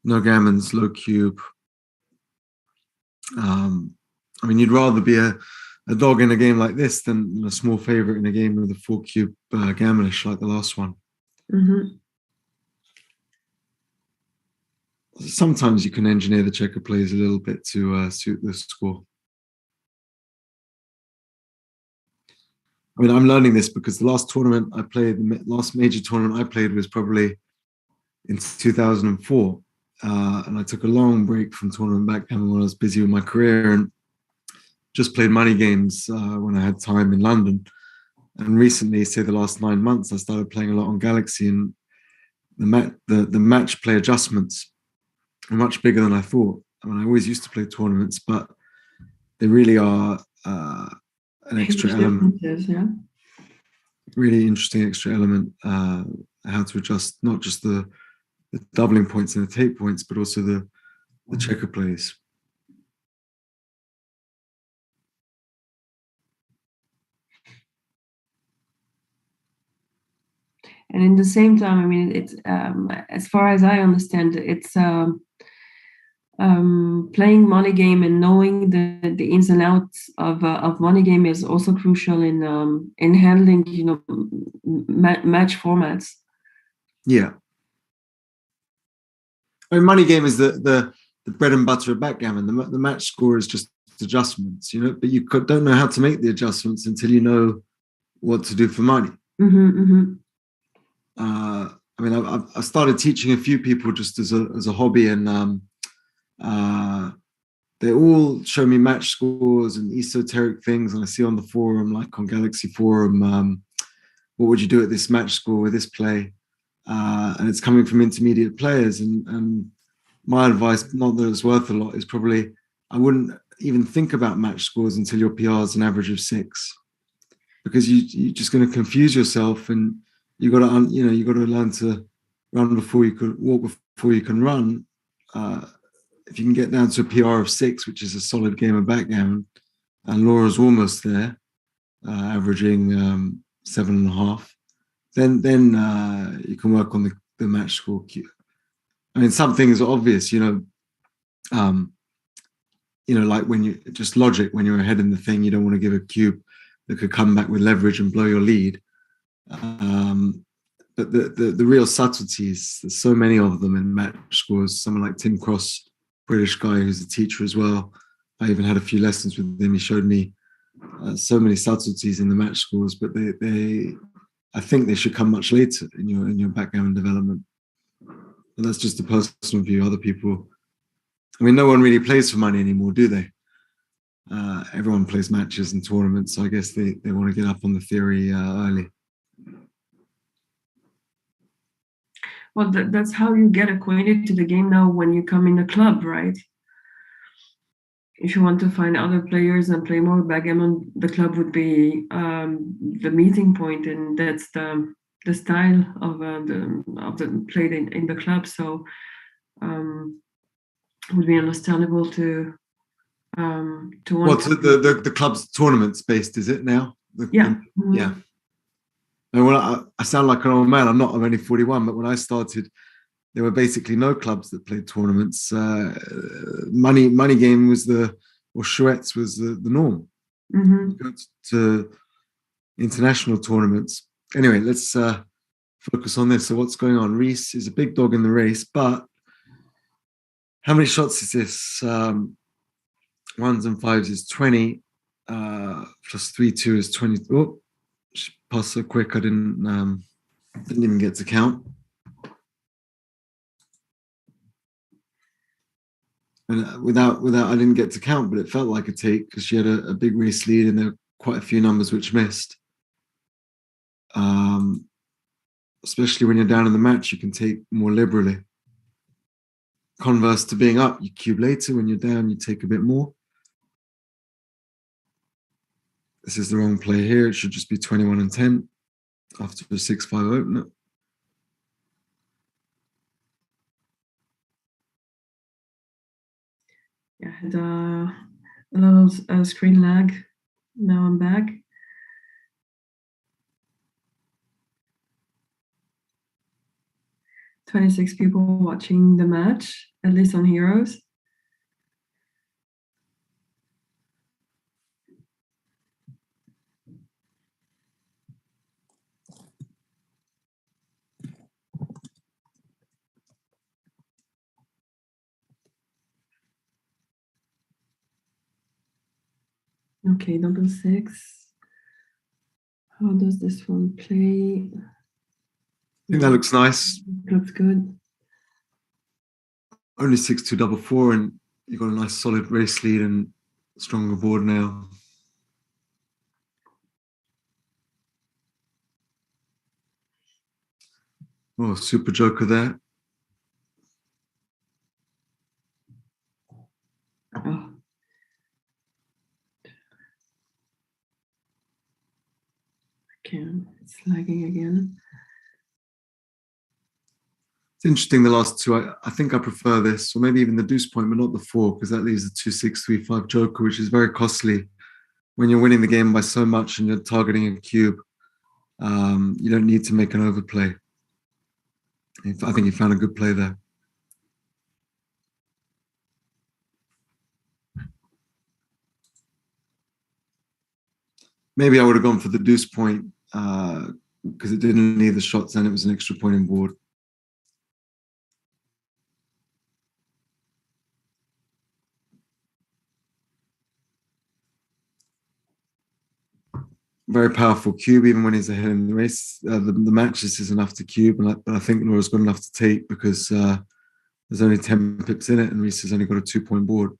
No gammons, low cube. I mean, you'd rather be a dog in a game like this than a small favorite in a game with a 4-cube gammonish like the last one. Mm-hmm. Sometimes you can engineer the checker plays a little bit to suit the score. I mean, I'm learning this because the last tournament I played, the last major tournament I played was probably in 2004. And I took a long break from tournament backgammon when I was busy with my career and just played money games when I had time in London. And recently, say the last 9 months, I started playing a lot on Galaxy, and the match play adjustments are much bigger than I thought. I mean, I always used to play tournaments, but they really are an extra element. Yeah. Really interesting extra element, how to adjust not just the doubling points and the tape points, but also the checker plays. And in the same time, I mean, it's as far as I understand, it's playing money game and knowing the ins and outs of money game is also crucial in handling, match formats. Yeah. I mean, money game is the bread and butter of backgammon. The match score is just adjustments, but you don't know how to make the adjustments until you know what to do for money. Mm-hmm, mm-hmm. I mean, I started teaching a few people just as a hobby, and they all show me match scores and esoteric things, and I see on the forum, like on Galaxy Forum, what would you do at this match score with this play? And it's coming from intermediate players, and my advice, not that it's worth a lot, is probably I wouldn't even think about match scores until your PR is an average of 6, because you're just going to confuse yourself, and you got to learn to run before you can walk, before you can run. If you can get down to a PR of 6, which is a solid game of backgammon, and Laura's almost there, averaging 7.5. Then you can work on the match score cube. I mean, some things are obvious, like when you just logic, when you're ahead in the thing, you don't want to give a cube that could come back with leverage and blow your lead. But the real subtleties, there's so many of them in match scores. Someone like Tim Cross, British guy who's a teacher as well. I even had a few lessons with him. He showed me so many subtleties in the match scores, but I think they should come much later in your backgammon development. And that's just a personal view. Other people, I mean, no one really plays for money anymore, do they? Everyone plays matches and tournaments, so I guess they want to get up on the theory early. Well, that's how you get acquainted to the game now when you come in the club, right? If you want to find other players and play more backgammon, the club would be the meeting point, and that's the style of the played in the club. So it would be understandable to want. What's the club's tournaments based? Is it now? Yeah. Yeah. And when I sound like an old man, I'm only 41, but when I started, there were basically no clubs that played tournaments. Money game was or Chouettes was the norm. Go to international tournaments. Anyway, let's focus on this. So what's going on? Reece is a big dog in the race, but how many shots is this? Ones and fives is 20, plus 3-2 is 20. Oh, she passed so quick I didn't even get to count. And without I didn't get to count, but it felt like a take because she had a big race lead and there were quite a few numbers which missed. Especially when you're down in the match, you can take more liberally. Converse to being up, you cube later. When you're down, you take a bit more. This is the wrong play here. It should just be 21 and 10 after the 6-5 opener. Yeah, I had a little screen lag. Now I'm back. "26 people watching the match, at least on Heroes." Okay, double six. How does this one play? I think that looks nice. Looks good. Only 6-2 double four, and you've got a nice solid race lead and stronger board now. Oh, super joker there. Oh. It's lagging again. It's interesting, the last two. I think I prefer this, or maybe even the deuce point, but not the 4, because that leaves a 2-6-3-5 joker, which is very costly when you're winning the game by so much and you're targeting a cube. You don't need to make an overplay. I think you found a good play there. Maybe I would have gone for the deuce point because it didn't need the shots and it was an extra point in board. Very powerful cube, even when he's ahead in the race. The match, this is enough to cube, but I think Laura's got enough to take because there's only 10 pips in it and Reece has only got a 2-point board.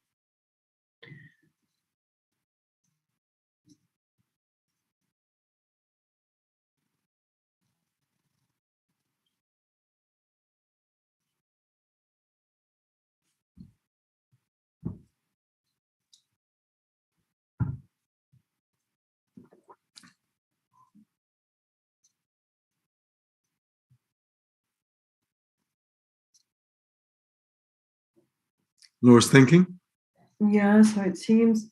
Laura's thinking? Yeah, so it seems.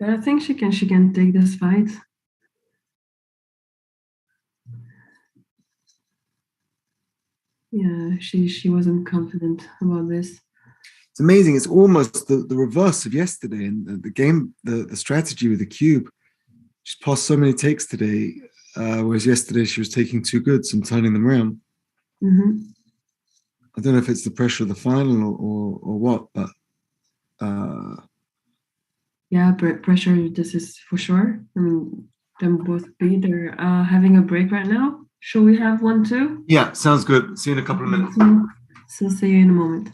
But I think she can take this fight. Yeah, she wasn't confident about this. It's amazing. It's almost the reverse of yesterday. And the game, the strategy with the cube, she's passed so many takes today, whereas yesterday she was taking two goods and turning them around. Mm-hmm. I don't know if it's the pressure of the final or what, but yeah, pressure. This is for sure. I mean, them both beat. They're having a break right now. Shall we have one too? yeah, sounds good. See you in a couple of minutes. So see you in a moment.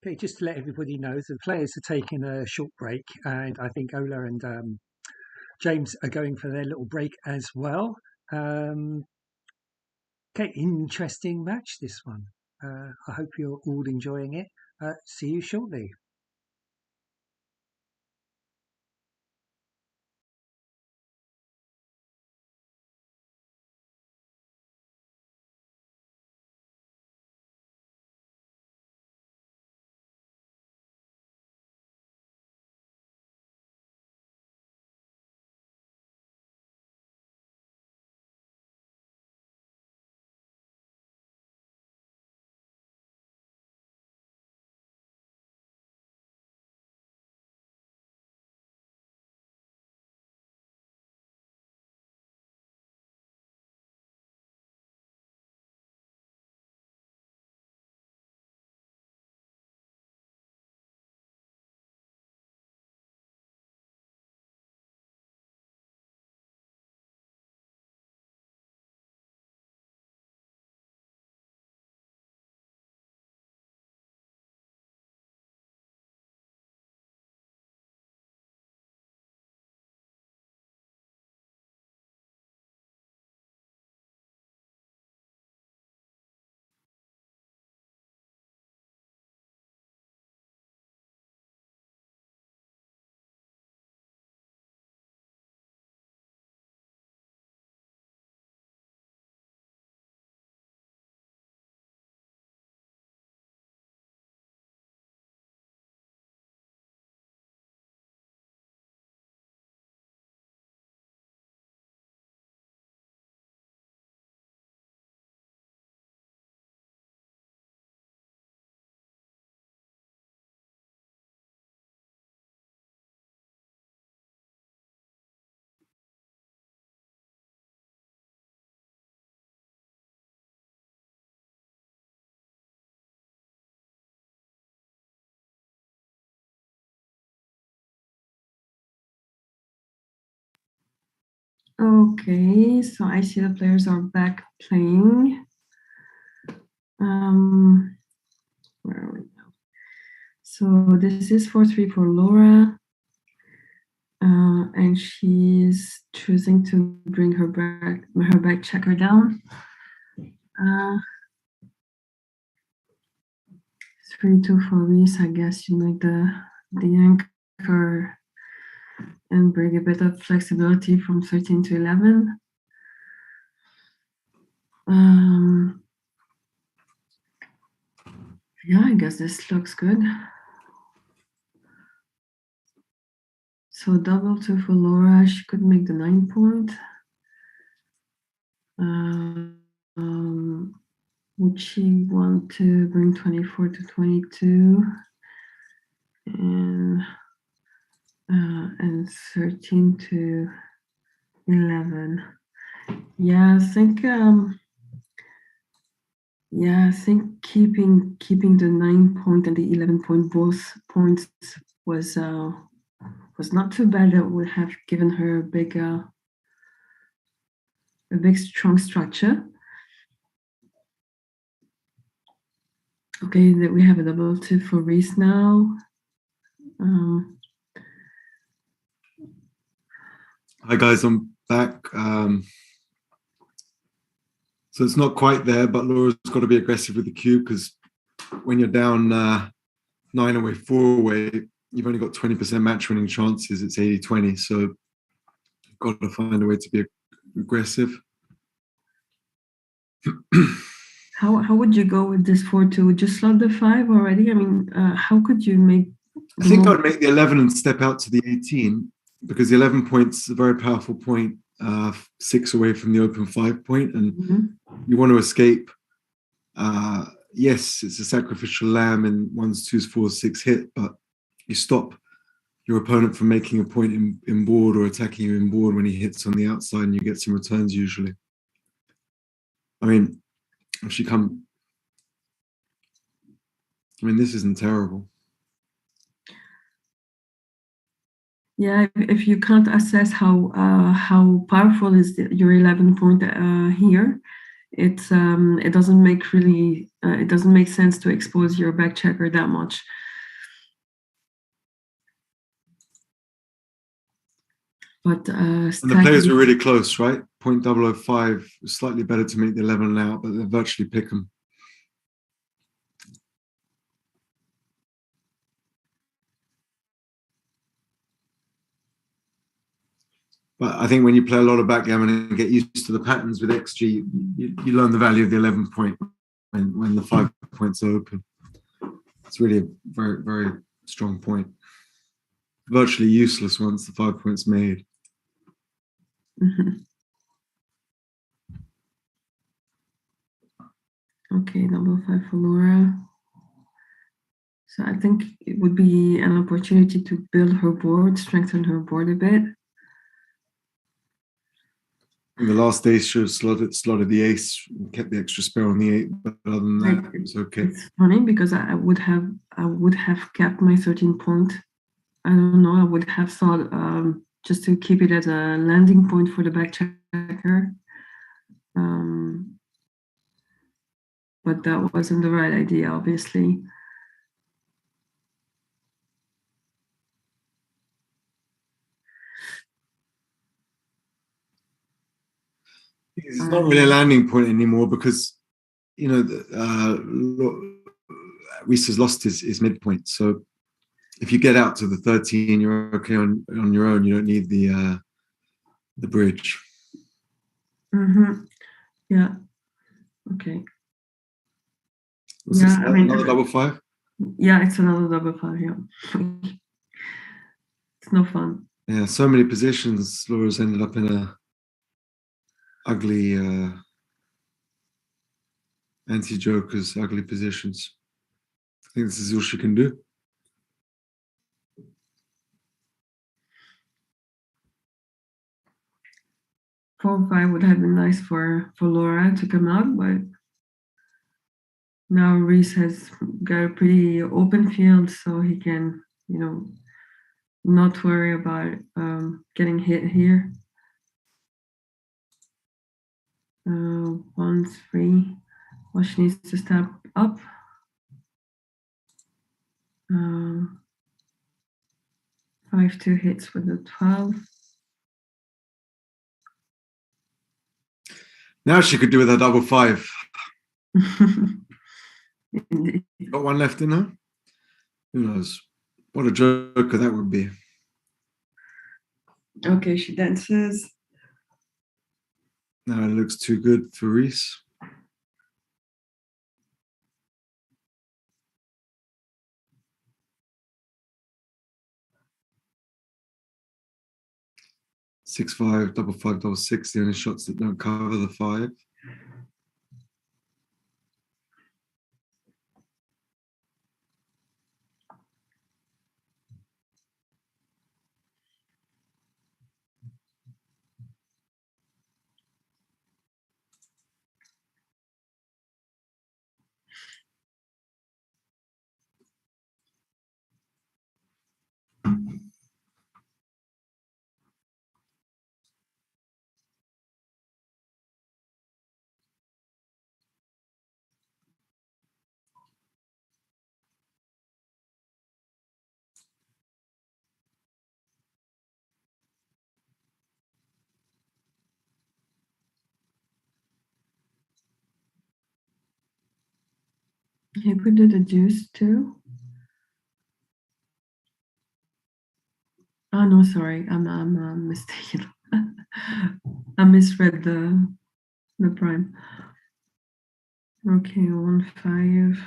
Okay, just to let everybody know, the players are taking a short break, and I think Ola and James are going for their little break as well. Okay, interesting match this one. I hope you're all enjoying it. See you shortly. Okay, so I see the players are back playing. Where are we now? So this is 4-3 for Laura, and she's choosing to bring her back checker down. 3-2 for Reece. I guess you make the anchor and bring a bit of flexibility from 13 to 11. Yeah, I guess this looks good. So double 2 for Laura. She could make the 9 point. Would she want to bring 24 to 22 and 13 to 11? Yeah, I think keeping the 9 point and the 11 point both points was not too bad. That would have given her a big a big strong structure. Okay, that we have a double tip for Reece now. Hi guys, I'm back. So it's not quite there, but Laura's got to be aggressive with the cue because when you're down 9 away, 4 away, you've only got 20% match winning chances. It's 80-20. So you've got to find a way to be aggressive. How would you go with this 4-2? Just slot the 5 already? I mean, how could you make? I think I'd make the 11 and step out to the 18 because the 11 point's a very powerful point, 6 away from the open 5 point, and you want to escape. Yes, it's a sacrificial lamb and 1s, 2s, 4s, 6 hit, but you stop your opponent from making a point in board or attacking you in board when he hits on the outside, and you get some returns usually. I mean, if she come, I mean, this isn't terrible. Yeah, if you can't assess how powerful is your 11 point here, it doesn't make really it doesn't make sense to expose your back checker that much. But and the players were really close, right? 0.005, slightly better to make the 11 out, but they virtually pick them. But I think when you play a lot of backgammon and get used to the patterns with XG, you learn the value of the 11 point when the 5 points are open. It's really a very, very strong point. Virtually useless once the 5 points made. Okay, double 5 for Laura. So I think it would be an opportunity to build her board, strengthen her board a bit. In the last ace, should have slotted the ace, kept the extra spare on the 8, but other than that, it was okay. It's funny because I would have kept my 13 point. I don't know. I would have thought just to keep it as a landing point for the back checker. But that wasn't the right idea, obviously. It's not really a landing point anymore because, you know, Reece has lost his midpoint. So if you get out to the 13, you're okay on your own. You don't need the bridge. Yeah. Okay. Was this another double 5? Yeah, it's another double 5. Yeah. It's no fun. Yeah, so many positions. Laura's ended up in a ugly anti-jokers, ugly positions. I think this is all she can do. Four 5 would have been nice for Laura to come out, but now Reece has got a pretty open field, so he can, not worry about getting hit here. 1, 3. Well, she needs to step up. 5-2 hits with the 12. Now she could do with a double 5. Got one left in her. Who knows? What a joker that would be. Okay, she dances. Now it looks too good for Reece. Six, 5, double 5, double 6. The only shots that don't cover the 5. He could do the deuce too. Oh no, sorry, I'm mistaken. I misread the prime. Okay, 1-5.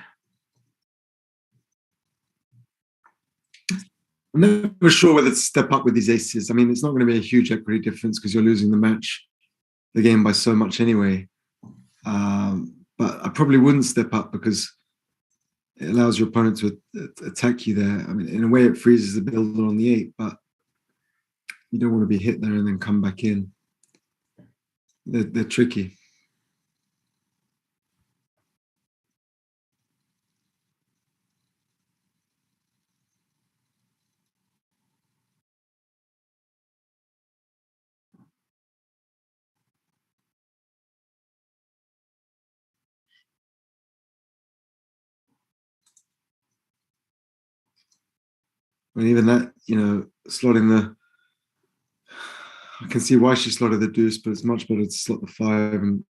I'm never sure whether to step up with these aces. I mean, it's not going to be a huge equity difference because you're losing the game by so much anyway. But I probably wouldn't step up because it allows your opponent to attack you there. I mean, in a way, it freezes the builder on the 8, but you don't want to be hit there and then come back in. They're tricky. And even that, slotting I can see why she slotted the deuce, but it's much better to slot the 5 and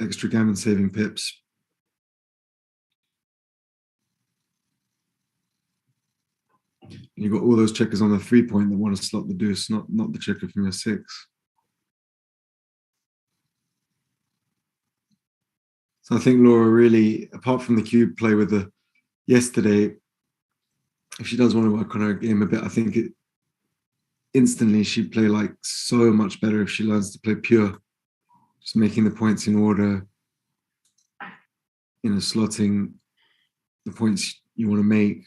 extra gammon saving pips. And you've got all those checkers on the 3-point that want to slot the deuce, not the checker from your 6. So I think Laura really, apart from the cube play with the yesterday, if she does want to work on her game a bit, I think instantly she'd play like so much better if she learns to play pure, just making the points in order, slotting the points you want to make,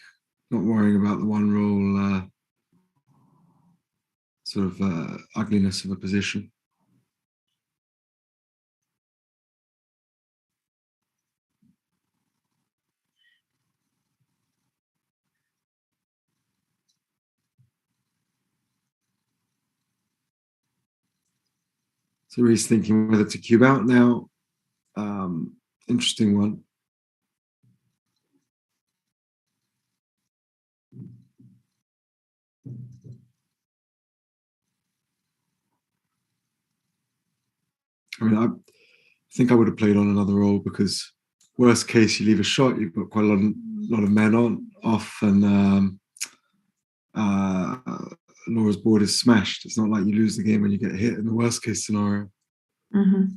not worrying about the one roll ugliness of a position. So Reece thinking whether to cube out now. Interesting one. I mean, I think I would have played on another roll because worst case, you leave a shot, you've got quite a lot of men off, and Laura's board is smashed. It's not like you lose the game when you get hit in the worst case scenario. I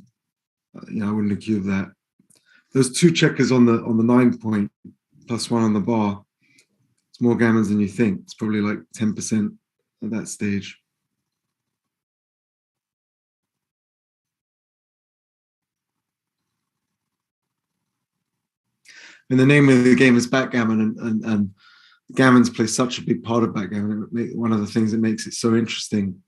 wouldn't have cubed that. Those 2 checkers on the 9-point plus 1 on the bar. It's more gammons than you think. It's probably like 10% at that stage. And the name of the game is backgammon, and gammons play such a big part of backgammon. One of the things that makes it so interesting.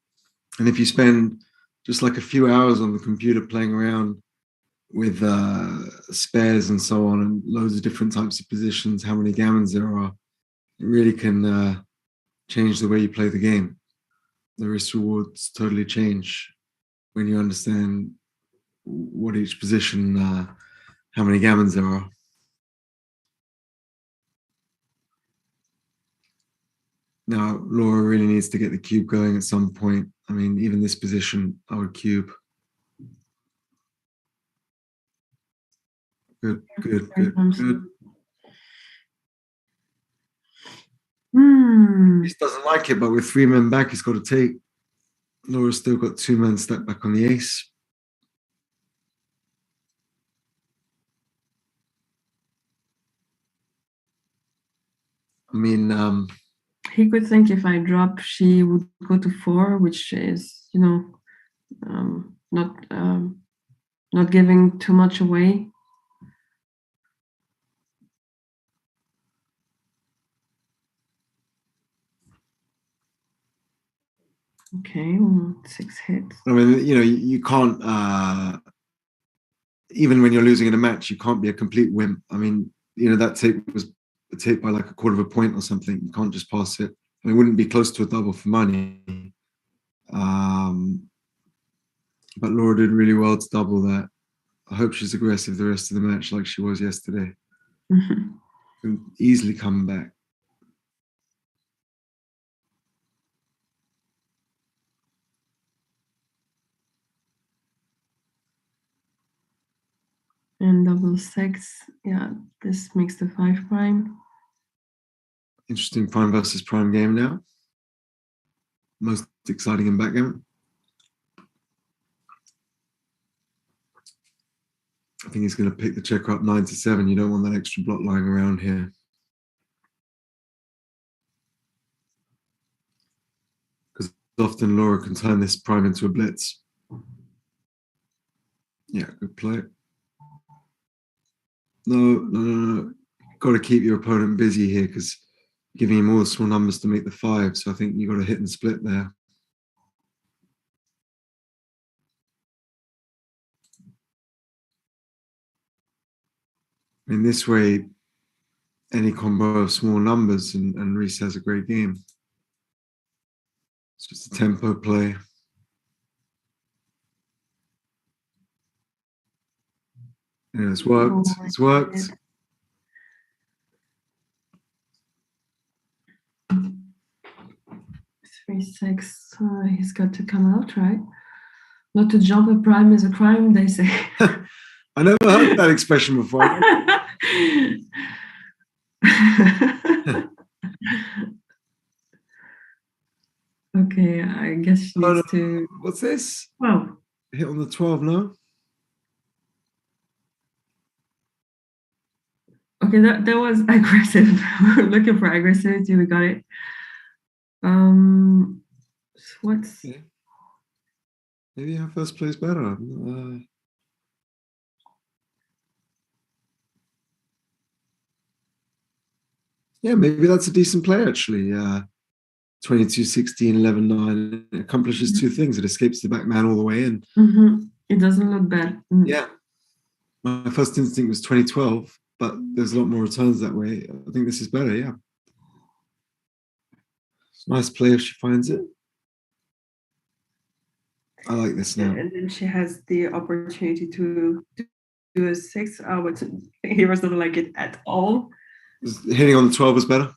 And if you spend just like a few hours on the computer playing around with spares and so on, and loads of different types of positions, how many gammons there are, it really can change the way you play the game. The risk rewards totally change when you understand what each position, how many gammons there are. Now, Laura really needs to get the cube going at some point. I mean, even this position, I would cube. Good. He doesn't like it, but with 3 men back, he's got to take. Laura's still got 2 men stacked back on the ace. I mean, he could think if I drop, she would go to 4, which is, not giving too much away. Okay, 6 hits. I mean, you can't, even when you're losing in a match, you can't be a complete wimp. I mean, that tape was a tape by like a quarter of a point or something. You can't just pass it. I mean, it wouldn't be close to a double for money. But Laura did really well to double that. I hope she's aggressive the rest of the match like she was yesterday. Can easily come back. And double six, yeah, this makes the 5 prime. Interesting prime versus prime game now. Most exciting in backgammon. I think he's going to pick the checker up 9-7. You don't want that extra block lying around here. Because often Laura can turn this prime into a blitz. Yeah, good play. No. Got to keep your opponent busy here because giving him all the small numbers to make the 5. So I think you got to hit and split there. In this way, any combo of small numbers and Reece has a great game. It's just a tempo play. Yeah, it's worked. It's worked. 3-6. He's got to come out, right? Not to jump a prime is a crime, they say. I never heard that expression before. Okay, I guess she needs to. What's this? Oh. Hit on the 12, no? Okay, that was aggressive. We're looking for aggressivity. We got it. What's? Yeah. Maybe our first play is better. Yeah, maybe that's a decent play actually. 22-16, 11-9. It accomplishes two things. It escapes the back man all the way in. It doesn't look bad. Yeah. My first instinct was 20-12, but there's a lot more returns that way. I think this is better, yeah. It's a nice play if she finds it. I like this now. And then she has the opportunity to do a 6. But he doesn't like it at all. Hitting on the 12 was better.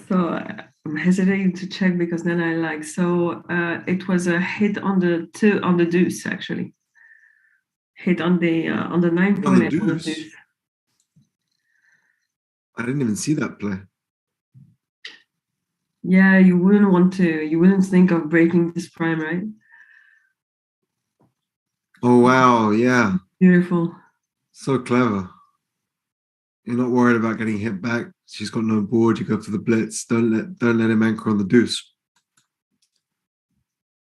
So I'm hesitating to check because then I like. So it was a hit on the deuce actually. Hit on the 9 point on the deuce. I didn't even see that play. Yeah, you wouldn't think of breaking this prime, right? Oh wow, yeah. Beautiful. So clever. You're not worried about getting hit back. She's got no board. You go for the blitz. Don't let him anchor on the deuce.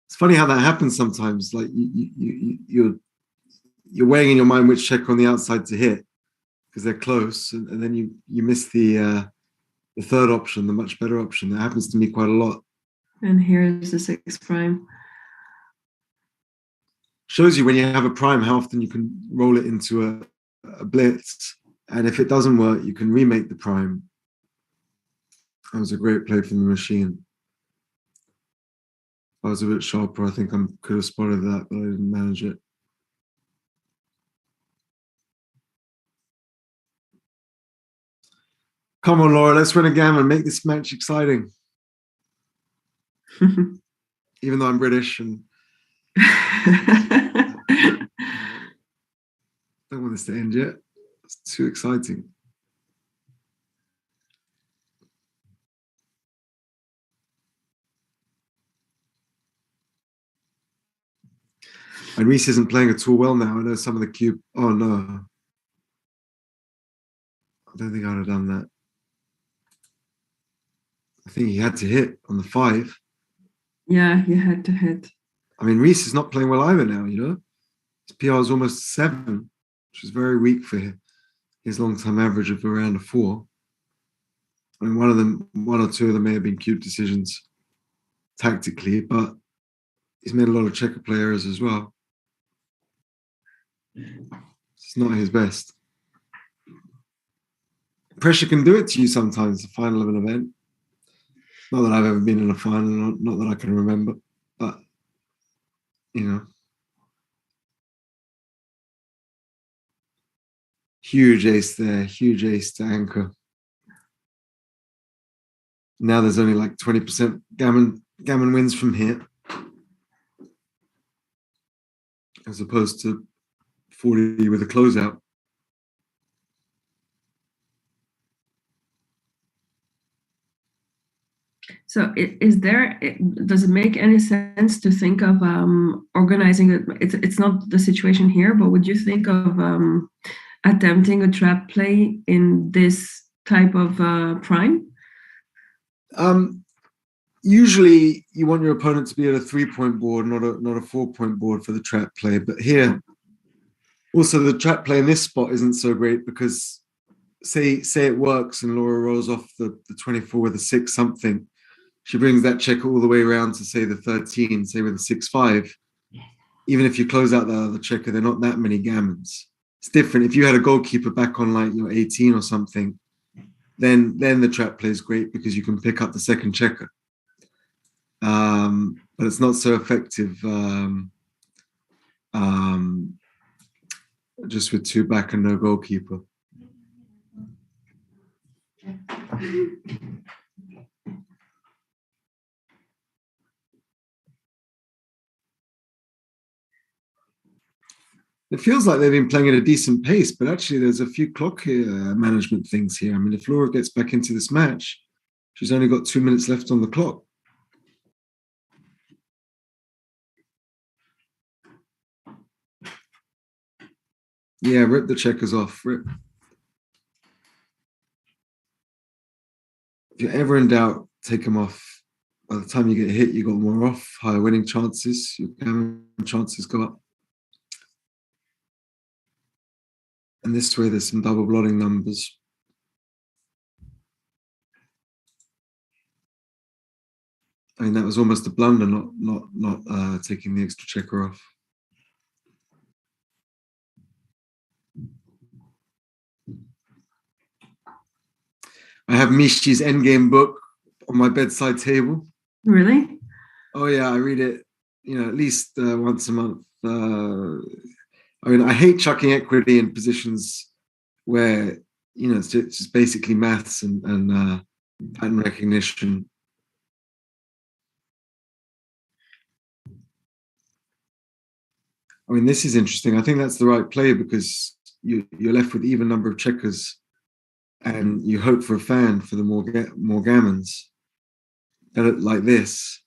It's funny how that happens sometimes. Like you're weighing in your mind which check on the outside to hit because they're close, and then you miss the third option, the much better option. That happens to me quite a lot. And here's the 6 prime. Shows you when you have a prime how often you can roll it into a blitz. And if it doesn't work, you can remake the prime. That was a great play from the machine. If I was a bit sharper, I think I could have spotted that, but I didn't manage it. Come on, Laura, let's run a game and make this match exciting. Even though I'm British and don't want this to end yet. It's too exciting. And Reece isn't playing at all well now. I know some of the cube. Oh no. I don't think I'd have done that. I think he had to hit on the 5. Yeah, he had to hit. I mean, Reece is not playing well either now, you know? His PR is almost 7, which is very weak for him. His long-term average of around a 4. I mean, one or two of them may have been cute decisions tactically, but he's made a lot of checker play errors as well. It's not his best. Pressure can do it to you sometimes, the final of an event. Not that I've ever been in a final, not that I can remember, but, you know. Huge ace there, huge ace to anchor. Now there's only like 20% gammon wins from here, as opposed to 40 with a closeout. So does it make any sense to think of organizing it? It's not the situation here, but would you think of attempting a trap play in this type of prime? Usually you want your opponent to be at a 3-point board, not a 4-point board for the trap play. But here, also the trap play in this spot isn't so great because say it works and Laura rolls off the 24 with a 6 something. She brings that checker all the way around to say the 13, say with a 6-5. Even if you close out the other checker, they're not that many gammons. It's different. If you had a goalkeeper back on like 18 or something, then the trap play is great because you can pick up the second checker. But it's not so effective just with 2 back and no goalkeeper. It feels like they've been playing at a decent pace, but actually there's a few clock management things here. I mean, if Laura gets back into this match, she's only got 2 minutes left on the clock. Yeah, rip the checkers off. Rip. If you're ever in doubt, take them off. By the time you get hit, you got more off, higher winning chances. Your gammon chances go up. And this way, there's some double blotting numbers. I mean, that was almost a blunder, not taking the extra checker off. I have Mishi's Endgame book on my bedside table. Really? Oh yeah, I read it, at least once a month. I mean, I hate chucking equity in positions where it's just basically maths and pattern recognition. I mean, this is interesting. I think that's the right play because you're left with even number of checkers, and you hope for a fan for the more gammons. Like this,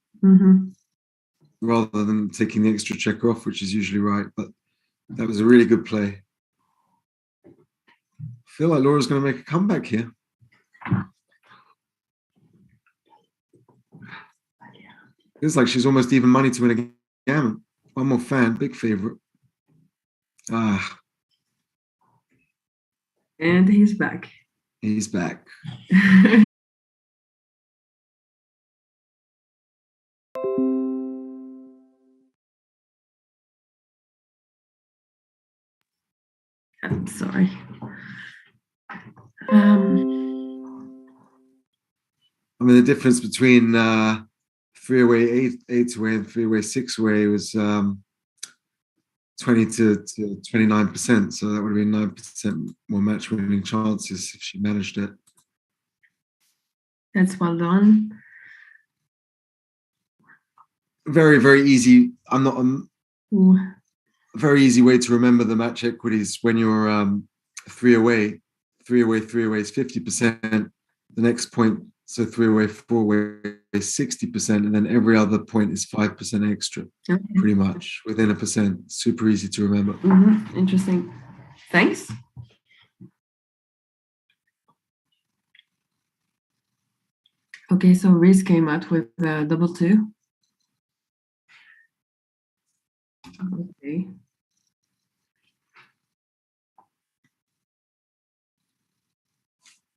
rather than taking the extra checker off, which is usually right. But that was a really good play. I feel like Laura's going to make a comeback here. Feels like she's almost even money to win a gammon. One more fan, big favorite. And he's back. He's back. I'm sorry. I mean, the difference between 3 away, 8 away, and 3 away, 6 away was 20 to 29%. So that would have been 9% more match winning chances if she managed it. That's well done. Very, very easy. Very easy way to remember the match equities when you're 3 away. 3 away, 3 away is 50%. The next point, so 3 away, 4 away is 60%, and then every other point is 5% extra, pretty much within a percent. Super easy to remember. Interesting. Thanks. Okay, so Reece came out with double 2. Okay.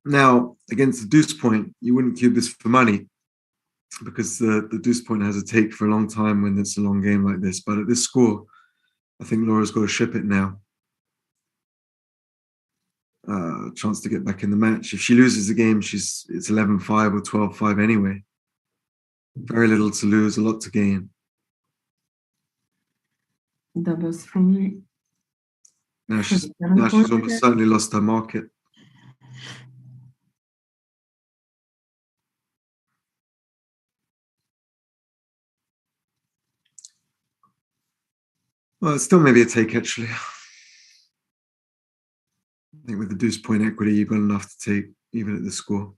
Now, against the deuce point, you wouldn't cube this for money because the deuce point has a take for a long time when it's a long game like this. But at this score, I think Laura's got to ship it now. Chance to get back in the match. If she loses the game, it's 11-5 or 12-5 anyway. Very little to lose, a lot to gain. Double 3. Now she's almost certainly lost her market. Well, it's still maybe a take, actually. I think with the deuce point equity, you've got enough to take even at the score.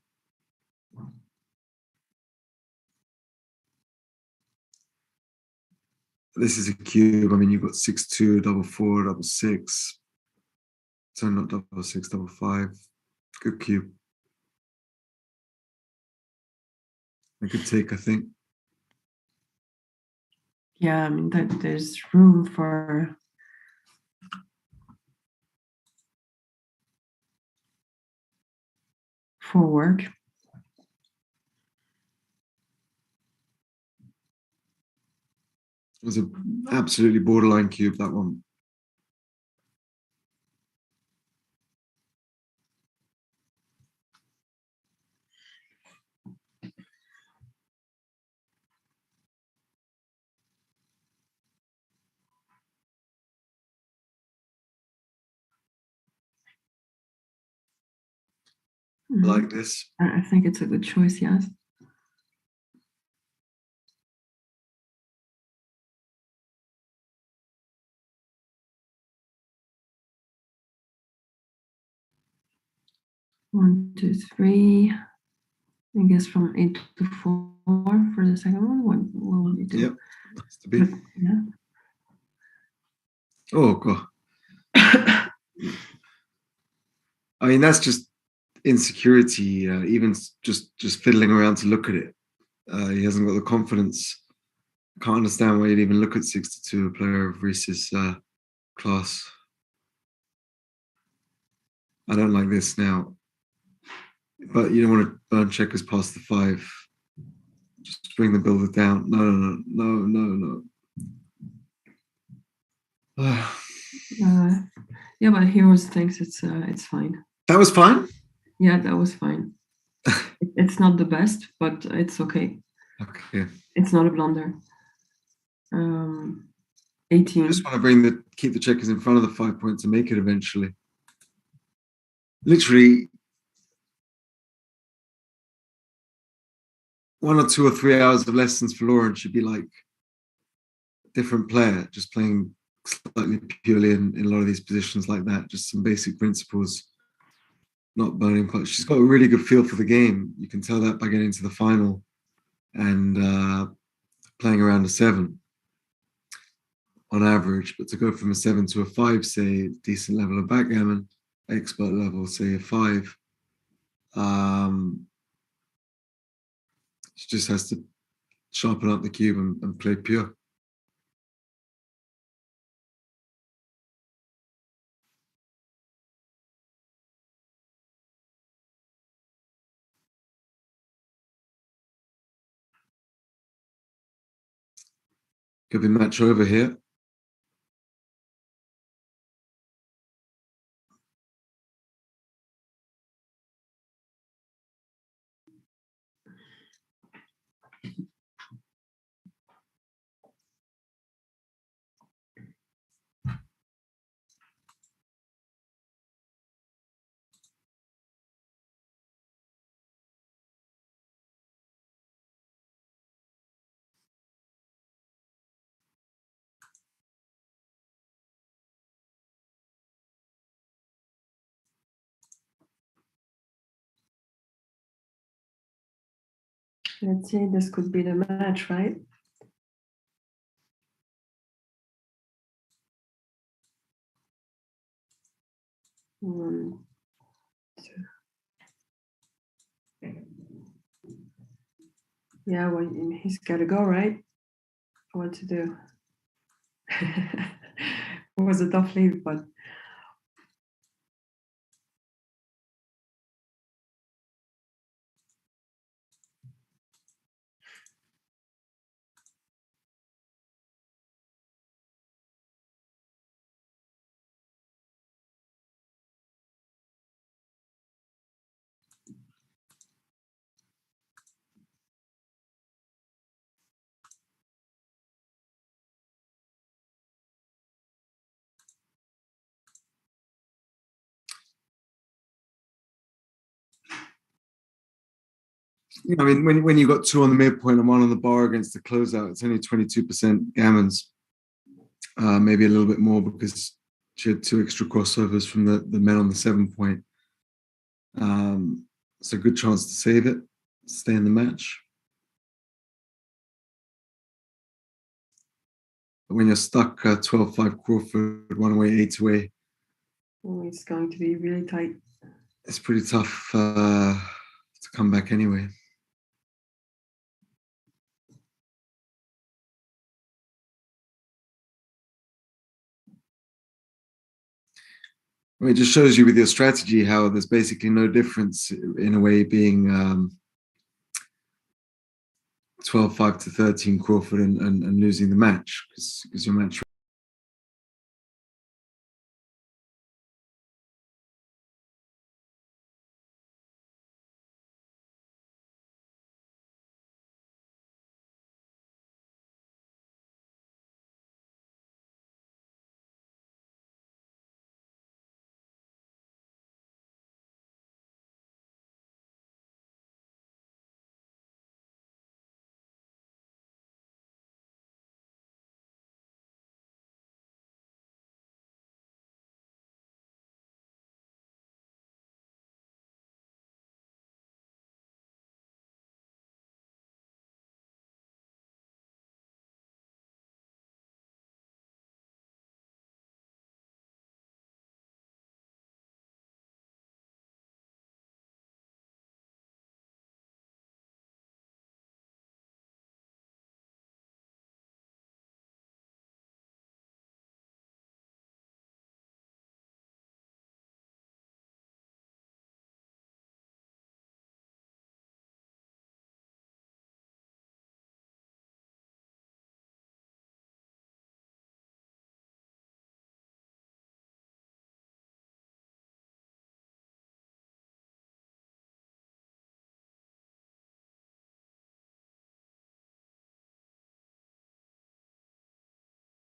This is a cube. I mean, you've got 6-2, double 4, double 6. So not double 6, double 5. Good cube. A good take, I think. Yeah, I mean that there's room for work. It was an absolutely borderline cube, that one. Like this. I think it's a good choice, yes. One, two, three. I guess from 8 to 4 for the second one. What will you do? Yep, that's the bit. Yeah. Oh god. I mean, that's just insecurity. Even just fiddling around to look at it. He hasn't got the confidence. Can't understand why you'd even look at 62, a player of Reece's class. I don't like this now. But you don't want to burn checkers past the 5. Just bring the builder down. No. Yeah, but Heroes thinks it's fine. That was fine? Yeah, that was fine. It's not the best, but it's okay. Okay. It's not a blunder. 18. I just want to keep the checkers in front of the 5 point to make it eventually. Literally 1 or 2 or 3 hours of lessons for Laura and she'd be like a different player, just playing slightly purely in a lot of these positions like that. Just some basic principles, not burning quite. She's got a really good feel for the game. You can tell that by getting to the final and playing around a 7 on average. But to go from a 7 to a 5, say, decent level of backgammon, expert level, say a 5, she just has to sharpen up the cube and play pure. Could be match over here. Let's say this could be the match, right? One, two. Yeah, well, he's got to go, right? What to do? It was a tough lead, but I mean, when you got 2 on the midpoint and 1 on the bar against the closeout, it's only 22% gammons. Maybe a little bit more because She had 2 extra crossovers from the men on the 7-point. It's a good chance to save it, stay in the match. But when you're stuck 12-5 Crawford, 1 away, 8 away, it's going to be really tight. it's pretty tough to come back anyway. I mean, it just shows you with your strategy how there's basically no difference in a way being 12-5 to 13 Crawford and losing the match because your match